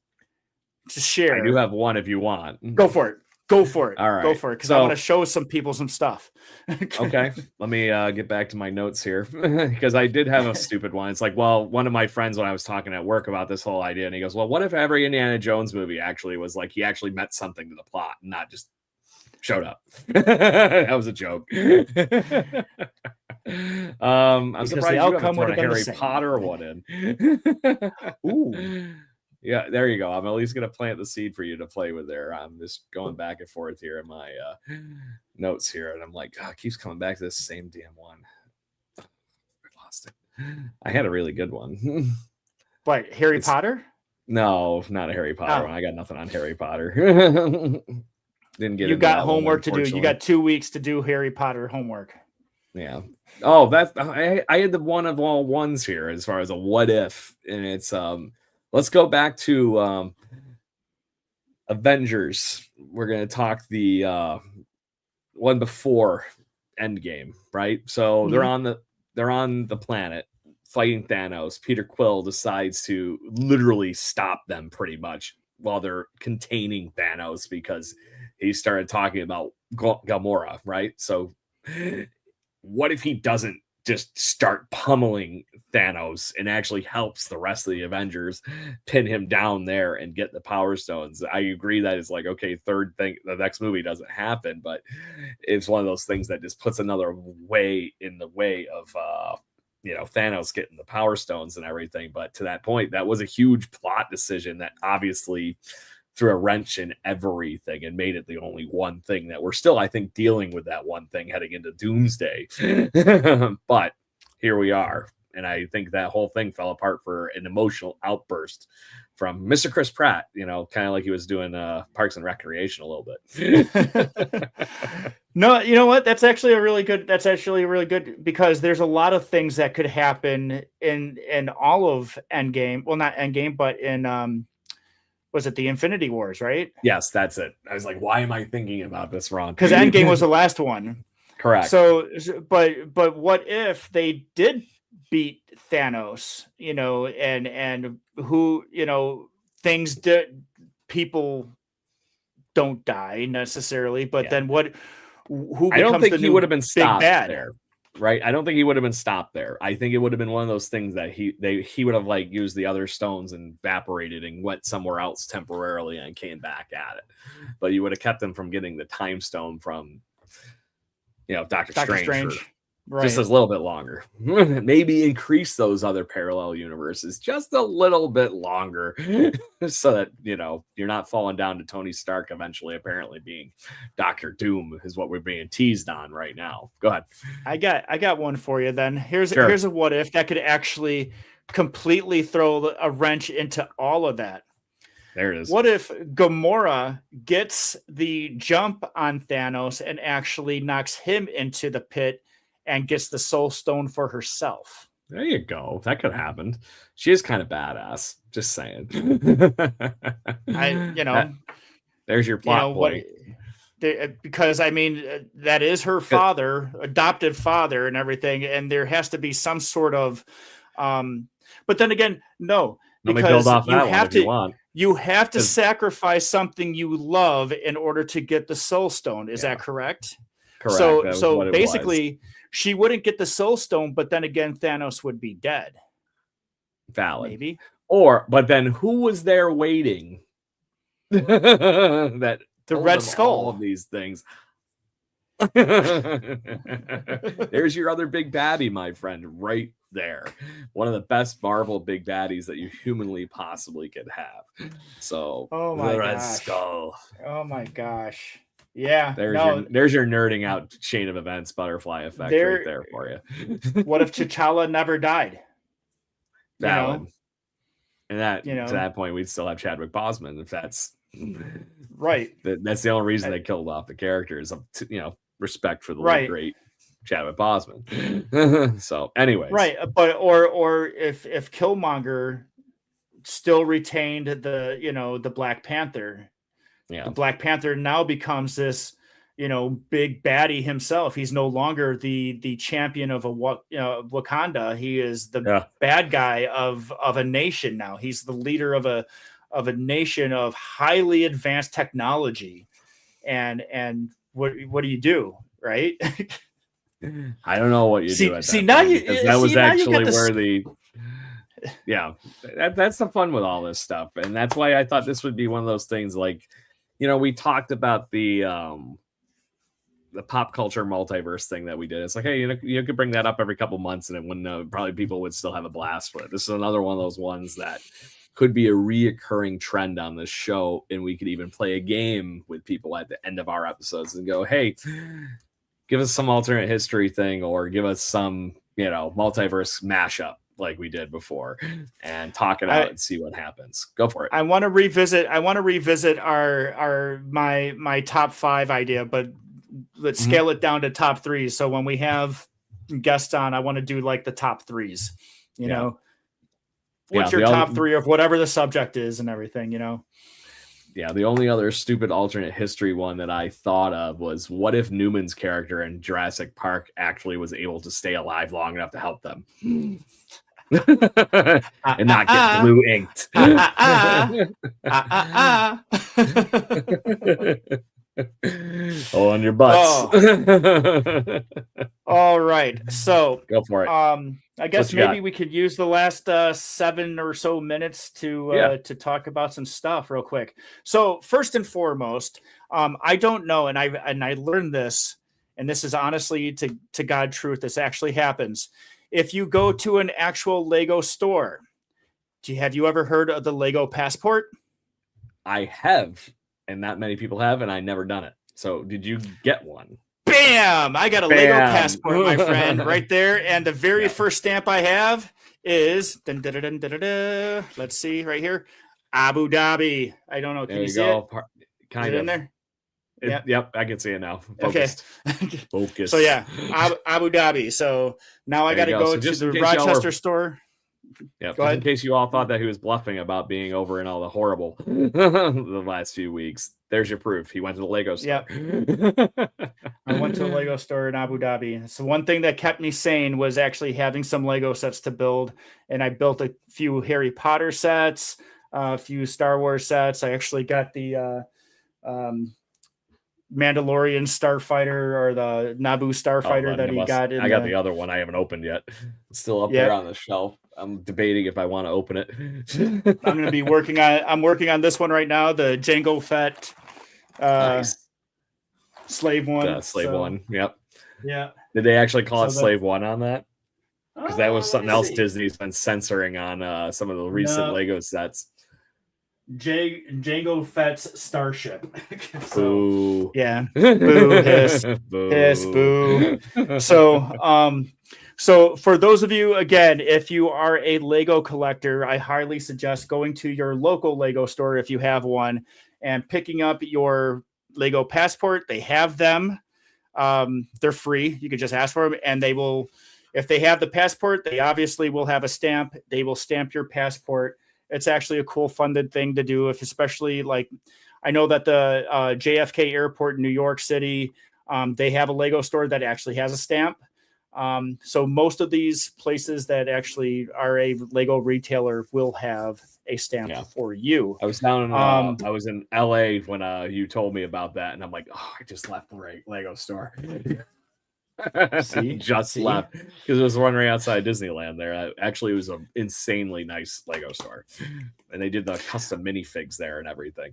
S3: to share.
S2: I do have one if you want.
S3: Go for it. All right. Go for it. Because I want to show some people some stuff.
S2: Okay. Let me get back to my notes here because I did have a stupid one. It's like, well, one of my friends when I was talking at work about this whole idea, and he goes, well, what if every Indiana Jones movie actually was like he actually meant something to the plot and not just showed up? That was a joke. I'm
S3: because
S2: surprised
S3: the outcome
S2: you
S3: would
S2: haven't
S3: have
S2: thrown
S3: been
S2: a Harry Potter one in.
S3: Ooh.
S2: Yeah, there you go. I'm at least going to plant the seed for you to play with there. I'm just going back and forth here in my notes here. And I'm like, it keeps coming back to this same damn one. I lost it. I had a really good one.
S3: What, Harry Potter?
S2: No, not a Harry Potter one. I got nothing on Harry Potter. Didn't get
S3: You got homework to do. You got 2 weeks to do Harry Potter homework.
S2: Yeah. Oh, that's I had the one of all ones here as far as a what if, and it's let's go back to Avengers. We're gonna talk the one before Endgame, right? So they're on the planet fighting Thanos. Peter Quill decides to literally stop them pretty much while they're containing Thanos because he started talking about Gamora, right? So what if he doesn't just start pummeling Thanos and actually helps the rest of the Avengers pin him down there and get the Power Stones? I agree that it's like, okay, third thing, the next movie doesn't happen, but it's one of those things that just puts another way in the way of Thanos getting the Power Stones and everything. But to that point, that was a huge plot decision that obviously threw a wrench in everything and made it the only one thing that we're still, I think, dealing with that one thing heading into Doomsday. But here we are. And I think that whole thing fell apart for an emotional outburst from Mr. Chris Pratt, kind of like he was doing Parks and Recreation a little bit.
S3: No, you know what? That's actually really good because there's a lot of things that could happen in all of Endgame. Well, not Endgame, but in was it the Infinity Wars, right?
S2: Yes, that's it. I was like, why am I thinking about this wrong?
S3: Because Endgame was the last one.
S2: Correct.
S3: So, but what if they did beat Thanos, and who, things did, people don't die necessarily, but then who becomes
S2: I don't think
S3: the
S2: he would have been stopped
S3: bad
S2: there. Right. I don't think he would have been stopped there. I think it would have been one of those things that he would have like used the other stones and evaporated and went somewhere else temporarily and came back at it. But you would have kept him from getting the time stone from, Doctor Strange. Right. Just a little bit longer. Maybe increase those other parallel universes just a little bit longer so that, you're not falling down to Tony Stark eventually apparently being Doctor Doom is what we're being teased on right now. Go ahead.
S3: I got one for you then. Here's a what if that could actually completely throw a wrench into all of that.
S2: There it is.
S3: What if Gamora gets the jump on Thanos and actually knocks him into the pit and gets the Soul Stone for herself?
S2: There you go. That could happen. She is kind of badass. Just saying. There's your plot point.
S3: Because that is her father, adopted father, and everything, and there has to be some sort of. But then again, no, because you have to sacrifice something you love in order to get the Soul Stone. Is that correct?
S2: Correct.
S3: So basically, she wouldn't get the Soul Stone, but then again, Thanos would be dead.
S2: Valid.
S3: Maybe.
S2: But then who was there waiting? That
S3: the Red Skull.
S2: All of these things. There's your other big baddie, my friend, right there. One of the best Marvel big baddies that you humanly possibly could have. So,
S3: the
S2: Red Skull.
S3: Oh my gosh. Yeah.
S2: There's your nerding out chain of events butterfly effect right there for you.
S3: What if T'Challa never died?
S2: And that to that point, we'd still have Chadwick Boseman if that's
S3: right.
S2: That's the only reason they killed off the characters of respect for the late great Chadwick Boseman. So, anyways,
S3: right. But or if Killmonger still retained the Black Panther.
S2: Yeah.
S3: The Black Panther now becomes this, big baddie himself. He's no longer the champion of Wakanda. He is the bad guy of a nation now. He's the leader of a nation of highly advanced technology. And what do you do, right?
S2: I don't know what you do. That was actually where that's the fun with all this stuff, and that's why I thought this would be one of those things. Like, we talked about the pop culture multiverse thing that we did. It's like, hey, you could bring that up every couple months, and it wouldn't probably people would still have a blast with it. This is another one of those ones that could be a reoccurring trend on this show, and we could even play a game with people at the end of our episodes and go, hey, give us some alternate history thing, or give us some multiverse mashup like we did before, and talk it out and see what happens. Go for it.
S3: I want to revisit my top 5 idea, but let's scale it down to top 3. So when we have guests on, I want to do like the top threes, you
S2: Yeah.
S3: know, what's your top three of whatever the subject is and everything, you know?
S2: Yeah, the only other stupid alternate history one that I thought of was, what if Newman's character in Jurassic Park actually was able to stay alive long enough to help them? And not get blue inked. Oh, on your butts.
S3: All right. So
S2: go for it.
S3: I guess maybe we could use the last 7 or so minutes to talk about some stuff real quick. So first and foremost, I don't know, and I learned this, and this is honestly to God truth, this actually happens. If you go to an actual Lego store, have you ever heard of the Lego Passport?
S2: I have, and not many people have, and I never done it. So did you get one?
S3: Bam! I got a Lego Passport, my friend, right there. And the very first stamp I have is, let's see, right here, Abu Dhabi. I don't know. Can you see it?
S2: Kind of. In there? Yep, I can see it now.
S3: Focused.
S2: Okay. Focus.
S3: So yeah, Abu Dhabi. So now I got to go to the Rochester store.
S2: Yeah, in case you all thought that he was bluffing about being over in all the horrible the last few weeks, there's your proof. He went to the Lego store.
S3: Yep. I went to a Lego store in Abu Dhabi. So one thing that kept me sane was actually having some Lego sets to build, and I built a few Harry Potter sets, a few Star Wars sets. I actually got the Mandalorian Starfighter, or the Naboo Starfighter that he got.
S2: I got the other one I haven't opened yet. It's still up there on the shelf. I'm debating if I want to open it.
S3: I'm going to be working on this one right now, the Jango Fett Slave one.
S2: The Slave one. Yep.
S3: Yeah.
S2: Did they actually call it Slave One on that? Because that was something else Disney's been censoring on some of the recent Lego sets.
S3: Jango Fett's Starship.
S2: Boo.
S3: Yeah. Boo. Hiss.
S2: Boo.
S3: Hiss. Boo. So for those of you, again, if you are a Lego collector, I highly suggest going to your local Lego store if you have one and picking up your Lego Passport. They have them. They're free. You can just ask for them, and they will, if they have the passport, they obviously will have a stamp. They will stamp your passport. It's actually a cool, funded thing to do, if especially like, I know that the JFK Airport in New York City, they have a Lego store that actually has a stamp. So most of these places that actually are a Lego retailer will have a stamp for you.
S2: I was down in, I was in LA when you told me about that, and I'm like, oh, I just left the Lego store. Left because it was one right outside Disneyland there. Actually, it was an insanely nice Lego store, and they did the custom minifigs there and everything.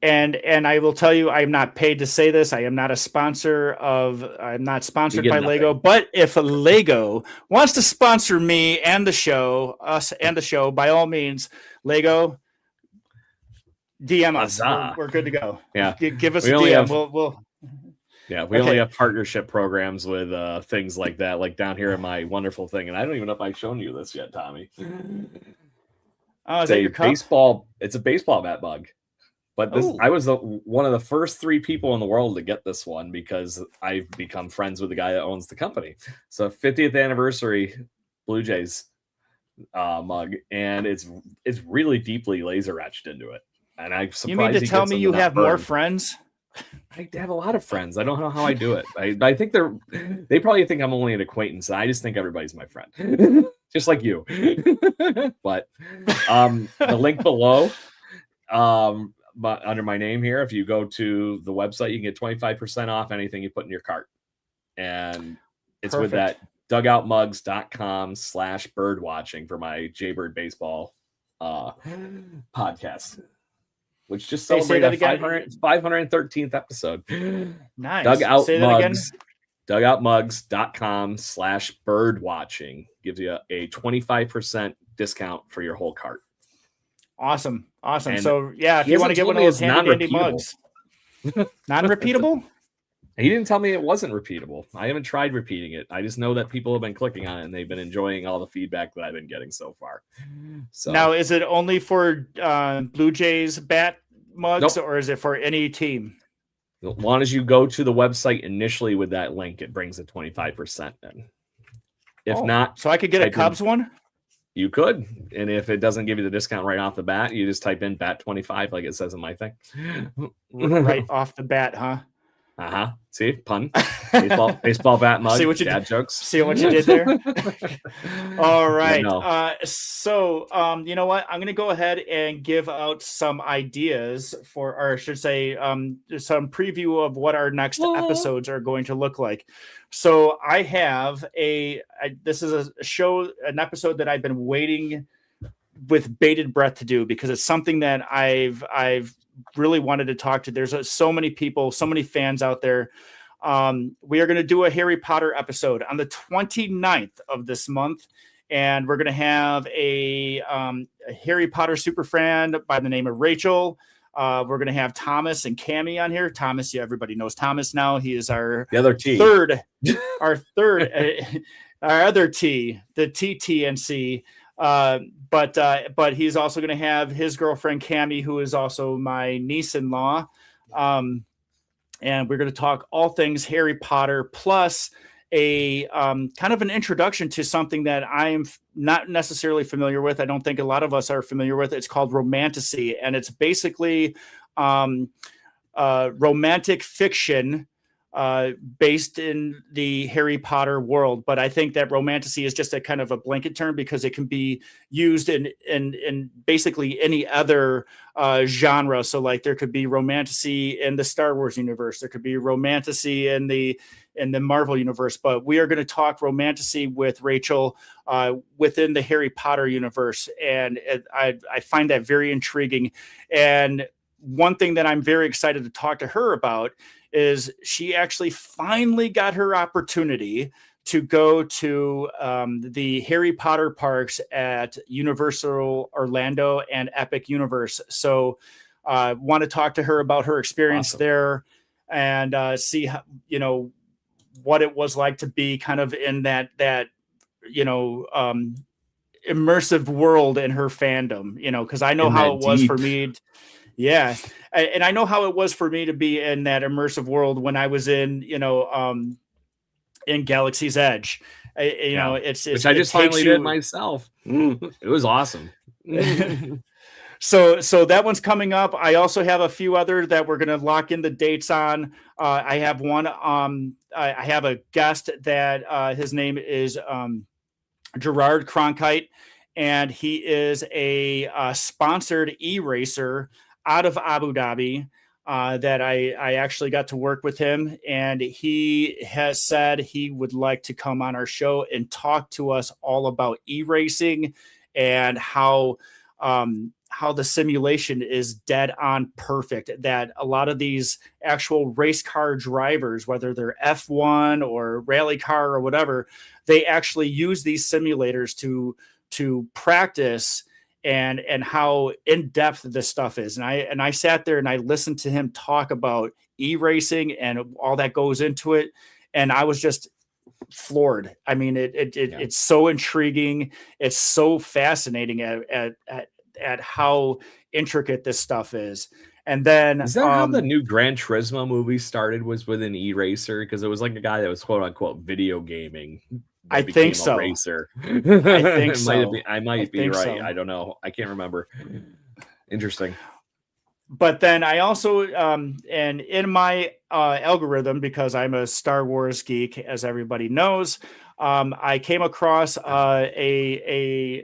S3: And I will tell you, I'm not paid to say this. I'm not sponsored by Lego, but if Lego wants to sponsor me and the show, by all means, Lego, DM us. We're good to go.
S2: Yeah.
S3: Give us a DM.
S2: We only have partnership programs with things like that, like down here in my wonderful thing. And I don't even know if I've shown you this yet, Tommy.
S3: Oh, is that your cup?
S2: It's a baseball bat mug. But I was one of the first 3 people in the world to get this one because I've become friends with the guy that owns the company. So 50th anniversary Blue Jays mug, and it's really deeply laser etched into it. And I'm surprised.
S3: You mean to tell me you have more friends?
S2: I have a lot of friends. I don't know how I do it. I think they probably think I'm only an acquaintance. I just think everybody's my friend, just like you. But the link below. But under my name here, if you go to the website, you can get 25% off anything you put in your cart. And it's with that dugoutmugs.com/birdwatching for my Jaybird Baseball podcast, which just celebrated 513th episode.
S3: Nice.
S2: Dugoutmugs.com/birdwatching gives you a 25% discount for your whole cart.
S3: Awesome. And so, if you want to get one of those handy mugs. Non-repeatable?
S2: He didn't tell me it wasn't repeatable. I haven't tried repeating it. I just know that people have been clicking on it, and they've been enjoying all the feedback that I've been getting so far. So
S3: now, is it only for Blue Jays bat mugs, or is it for any team?
S2: As long as you go to the website initially with that link, it brings the 25% in. If not,
S3: so I could get a Cubs one?
S2: You could. And if it doesn't give you the discount right off the bat, you just type in BAT25 like it says in my thing.
S3: Right off the bat, huh?
S2: Uh-huh. See, pun. Baseball bat mug.
S3: See what you
S2: dad jokes.
S3: See what you did there? All right.
S2: No.
S3: So you know what? I'm going to go ahead and give out some ideas for, or I should say, some preview of what our next episodes are going to look like. So I have this is an episode that I've been waiting with bated breath to do, because it's something that I've really wanted to talk to. There's so many people, so many fans out there. We are going to do a Harry Potter episode on the 29th of this month. And we're going to have a Harry Potter super fan by the name of Rachel. We're going to have Thomas and Cammie on here. Thomas, yeah, everybody knows Thomas now. He is our
S2: other T.
S3: our other T, the TTNC. But he's also going to have his girlfriend Cammie, who is also my niece-in-law. And we're going to talk all things Harry Potter, plus a kind of an introduction to something that I am not necessarily familiar with. I don't think a lot of us are familiar with. It's called romantasy, and it's basically romantic fiction based in the Harry Potter world. But I think that romantasy is just a kind of a blanket term, because it can be used in basically any other genre. So like there could be romantasy in the Star Wars universe. There could be romantasy in the Marvel universe. But we are going to talk romantasy with Rachel within the Harry Potter universe. And I find that very intriguing. And one thing that I'm very excited to talk to her about is she actually finally got her opportunity to go to the Harry Potter parks at Universal Orlando and Epic Universe. So want to talk to her about her experience there, and see how, what it was like to be kind of in that immersive world in her fandom, because I know how it was for me. Yeah. And I know how it was for me to be in that immersive world when I was in Galaxy's Edge. It's
S2: which I just finally did myself. It was awesome.
S3: So that one's coming up. I also have a few other that we're going to lock in the dates on. I have one. I have a guest that his name is Gerard Cronkite, and he is a sponsored e-racer out of Abu Dhabi that I actually got to work with him. And he has said he would like to come on our show and talk to us all about e-racing and how the simulation is dead on perfect, that a lot of these actual race car drivers, whether they're F1 or rally car or whatever, they actually use these simulators to practice and how in-depth this stuff is. And I sat there and I listened to him talk about e-racing and all that goes into it. And I was just floored. I mean, it's so intriguing. It's so fascinating at how intricate this stuff is. And then
S2: is that how the new Gran Turismo movie started, was with an e-racer? Because it was like a guy that was quote unquote video gaming.
S3: I think so.
S2: Racer.
S3: I think so.
S2: I might be right. So. I don't know. I can't remember. Interesting.
S3: But then I also, and in my algorithm, because I'm a Star Wars geek, as everybody knows, I came across a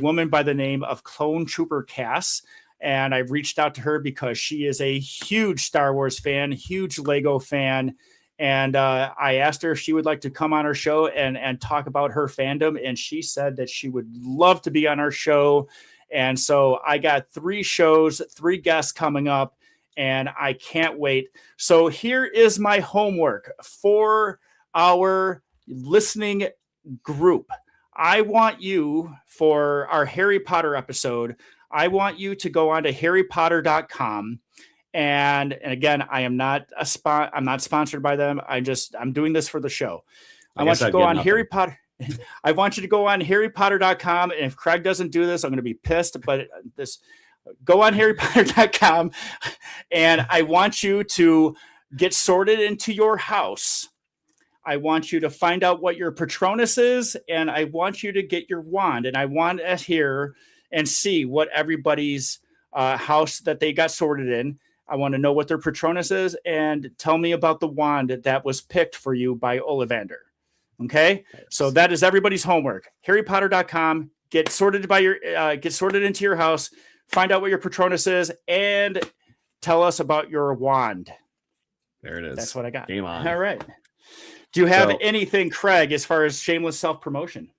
S3: woman by the name of Clone Trooper Cass, and I reached out to her because she is a huge Star Wars fan, huge Lego fan. And I asked her if she would like to come on our show and talk about her fandom. And she said that she would love to be on our show. And so I got 3 guests coming up, and I can't wait. So here is my homework for our listening group. I want you, for our Harry Potter episode, I want you to go on to harrypotter.com. And again, I'm not sponsored by them. I'm doing this for the show. I want you to go on Harry Potter. I want you to go on harrypotter.com. And if Craig doesn't do this, I'm going to be pissed, but go on harrypotter.com. And I want you to get sorted into your house. I want you to find out what your Patronus is, and I want you to get your wand. And I want to hear and see what everybody's house that they got sorted in. I want to know what their Patronus is, and tell me about the wand that was picked for you by Ollivander. Okay, so that is everybody's homework. HarryPotter.com. Get sorted into your house. Find out what your Patronus is, and tell us about your wand.
S2: There it is.
S3: That's what I got.
S2: Game on.
S3: All right. Do you have anything, Craig, as far as shameless self-promotion?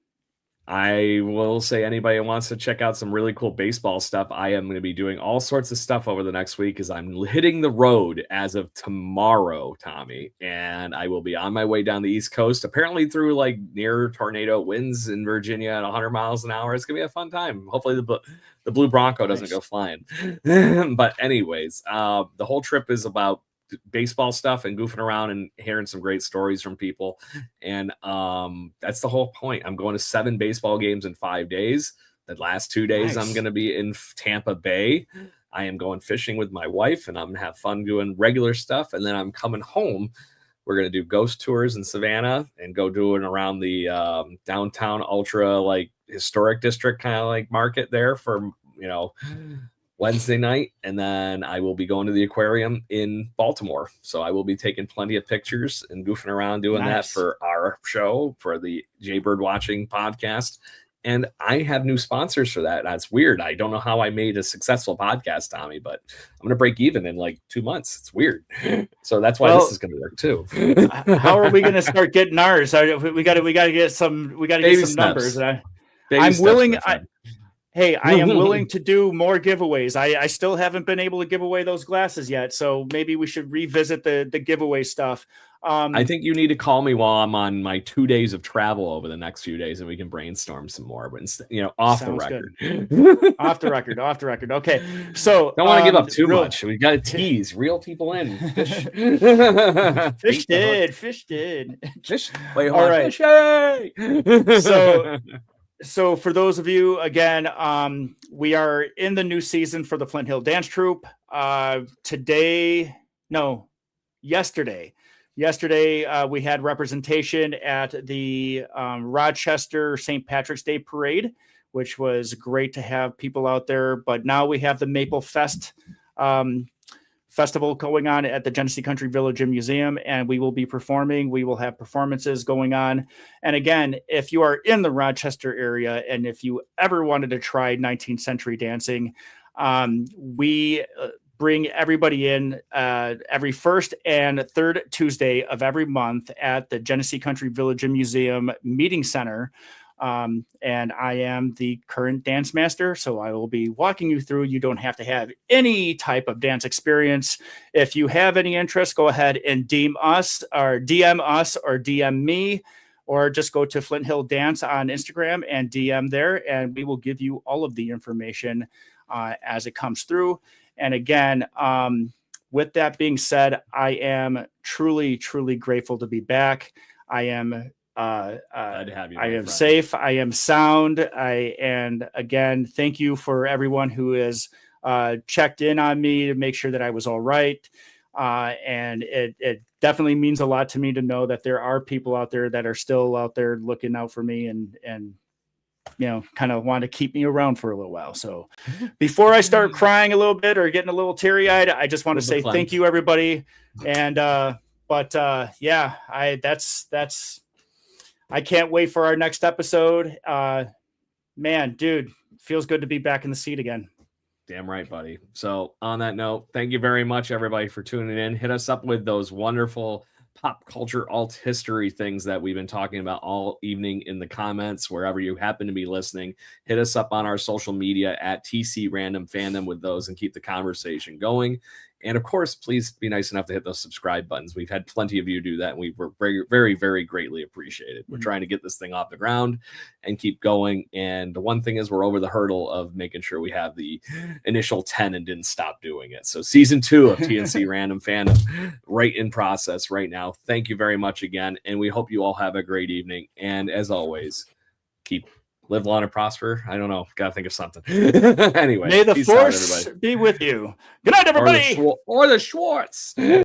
S2: I will say anybody who wants to check out some really cool baseball stuff, I am going to be doing all sorts of stuff over the next week as I'm hitting the road as of tomorrow, Tommy. And I will be on my way down the East Coast, apparently through like near tornado winds in Virginia at 100 miles an hour. It's going to be a fun time. Hopefully the Blue Bronco doesn't go flying. But anyways, the whole trip is about baseball stuff and goofing around and hearing some great stories from people, and that's the whole point. I'm going to 7 baseball games in 5 days. The last 2 days I'm going to be in Tampa Bay. I am going fishing with my wife, and I'm gonna have fun doing regular stuff, and then I'm coming home. We're going to do ghost tours in Savannah and go doing around the downtown ultra like historic district kind of like market there for Wednesday night, and then I will be going to the aquarium in Baltimore. So I will be taking plenty of pictures and goofing around doing that for our show, for the Jaybird Watching podcast. And I have new sponsors for that. That's weird. I don't know how I made a successful podcast, Tommy, but I'm going to break even in like 2 months. It's weird. So that's why this is going to work too.
S3: How are we going to start getting ours? We got to get some numbers. I'm willing. Hey, I am willing to do more giveaways. I still haven't been able to give away those glasses yet, so maybe we should revisit the giveaway stuff.
S2: I think you need to call me while I'm on my 2 days of travel over the next few days, and we can brainstorm some more. But off the record.
S3: Off the record. Okay, so
S2: don't want to give up too much. We got to tease real people in. Fish
S3: did.
S2: Wait, hold
S3: on.
S2: Right.
S3: So for those of you, again, we are in the new season for the Flint Hill Dance Troupe. Yesterday, we had representation at the Rochester St. Patrick's Day Parade, which was great to have people out there. But now we have the Maple Fest festival going on at the Genesee Country Village and Museum, and we will be performing. We will have performances going on. And again, if you are in the Rochester area and if you ever wanted to try 19th century dancing, we bring everybody in every first and third Tuesday of every month at the Genesee Country Village and Museum Meeting Center. And I am the current dance master, so I will be walking you through. You don't have to have any type of dance experience. If you have any interest, go ahead and DM us or DM me, or just go to Flint Hill Dance on Instagram and DM there, and we will give you all of the information as it comes through. And again, with that being said, I am truly, truly grateful to be back. I am glad to have you, I am safe. I am sound. And again, thank you for everyone who has checked in on me to make sure that I was all right. And it definitely means a lot to me to know that there are people out there that are still out there looking out for me and kind of want to keep me around for a little while. So before I start crying a little bit or getting a little teary-eyed, I just want to say thank you, everybody. And I can't wait for our next episode. Man, dude, feels good to be back in the seat again.
S2: Damn right, buddy. So on that note, thank you very much, everybody, for tuning in. Hit us up with those wonderful pop culture alt history things that we've been talking about all evening in the comments, wherever you happen to be listening. Hit us up on our social media at TC Random Fandom with those and keep the conversation going. And of course, please be nice enough to hit those subscribe buttons. We've had plenty of you do that, and we were very, very, very greatly appreciated. We're trying to get this thing off the ground and keep going. And the one thing is, we're over the hurdle of making sure we have the initial 10 and didn't stop doing it. So season 2 of TNC Random Fandom right in process right now. Thank you very much again, and we hope you all have a great evening. And as always, live long and prosper. I don't know. Got to think of something. Anyway.
S3: May the force be with you. Good night, everybody.
S2: Or the Schwartz.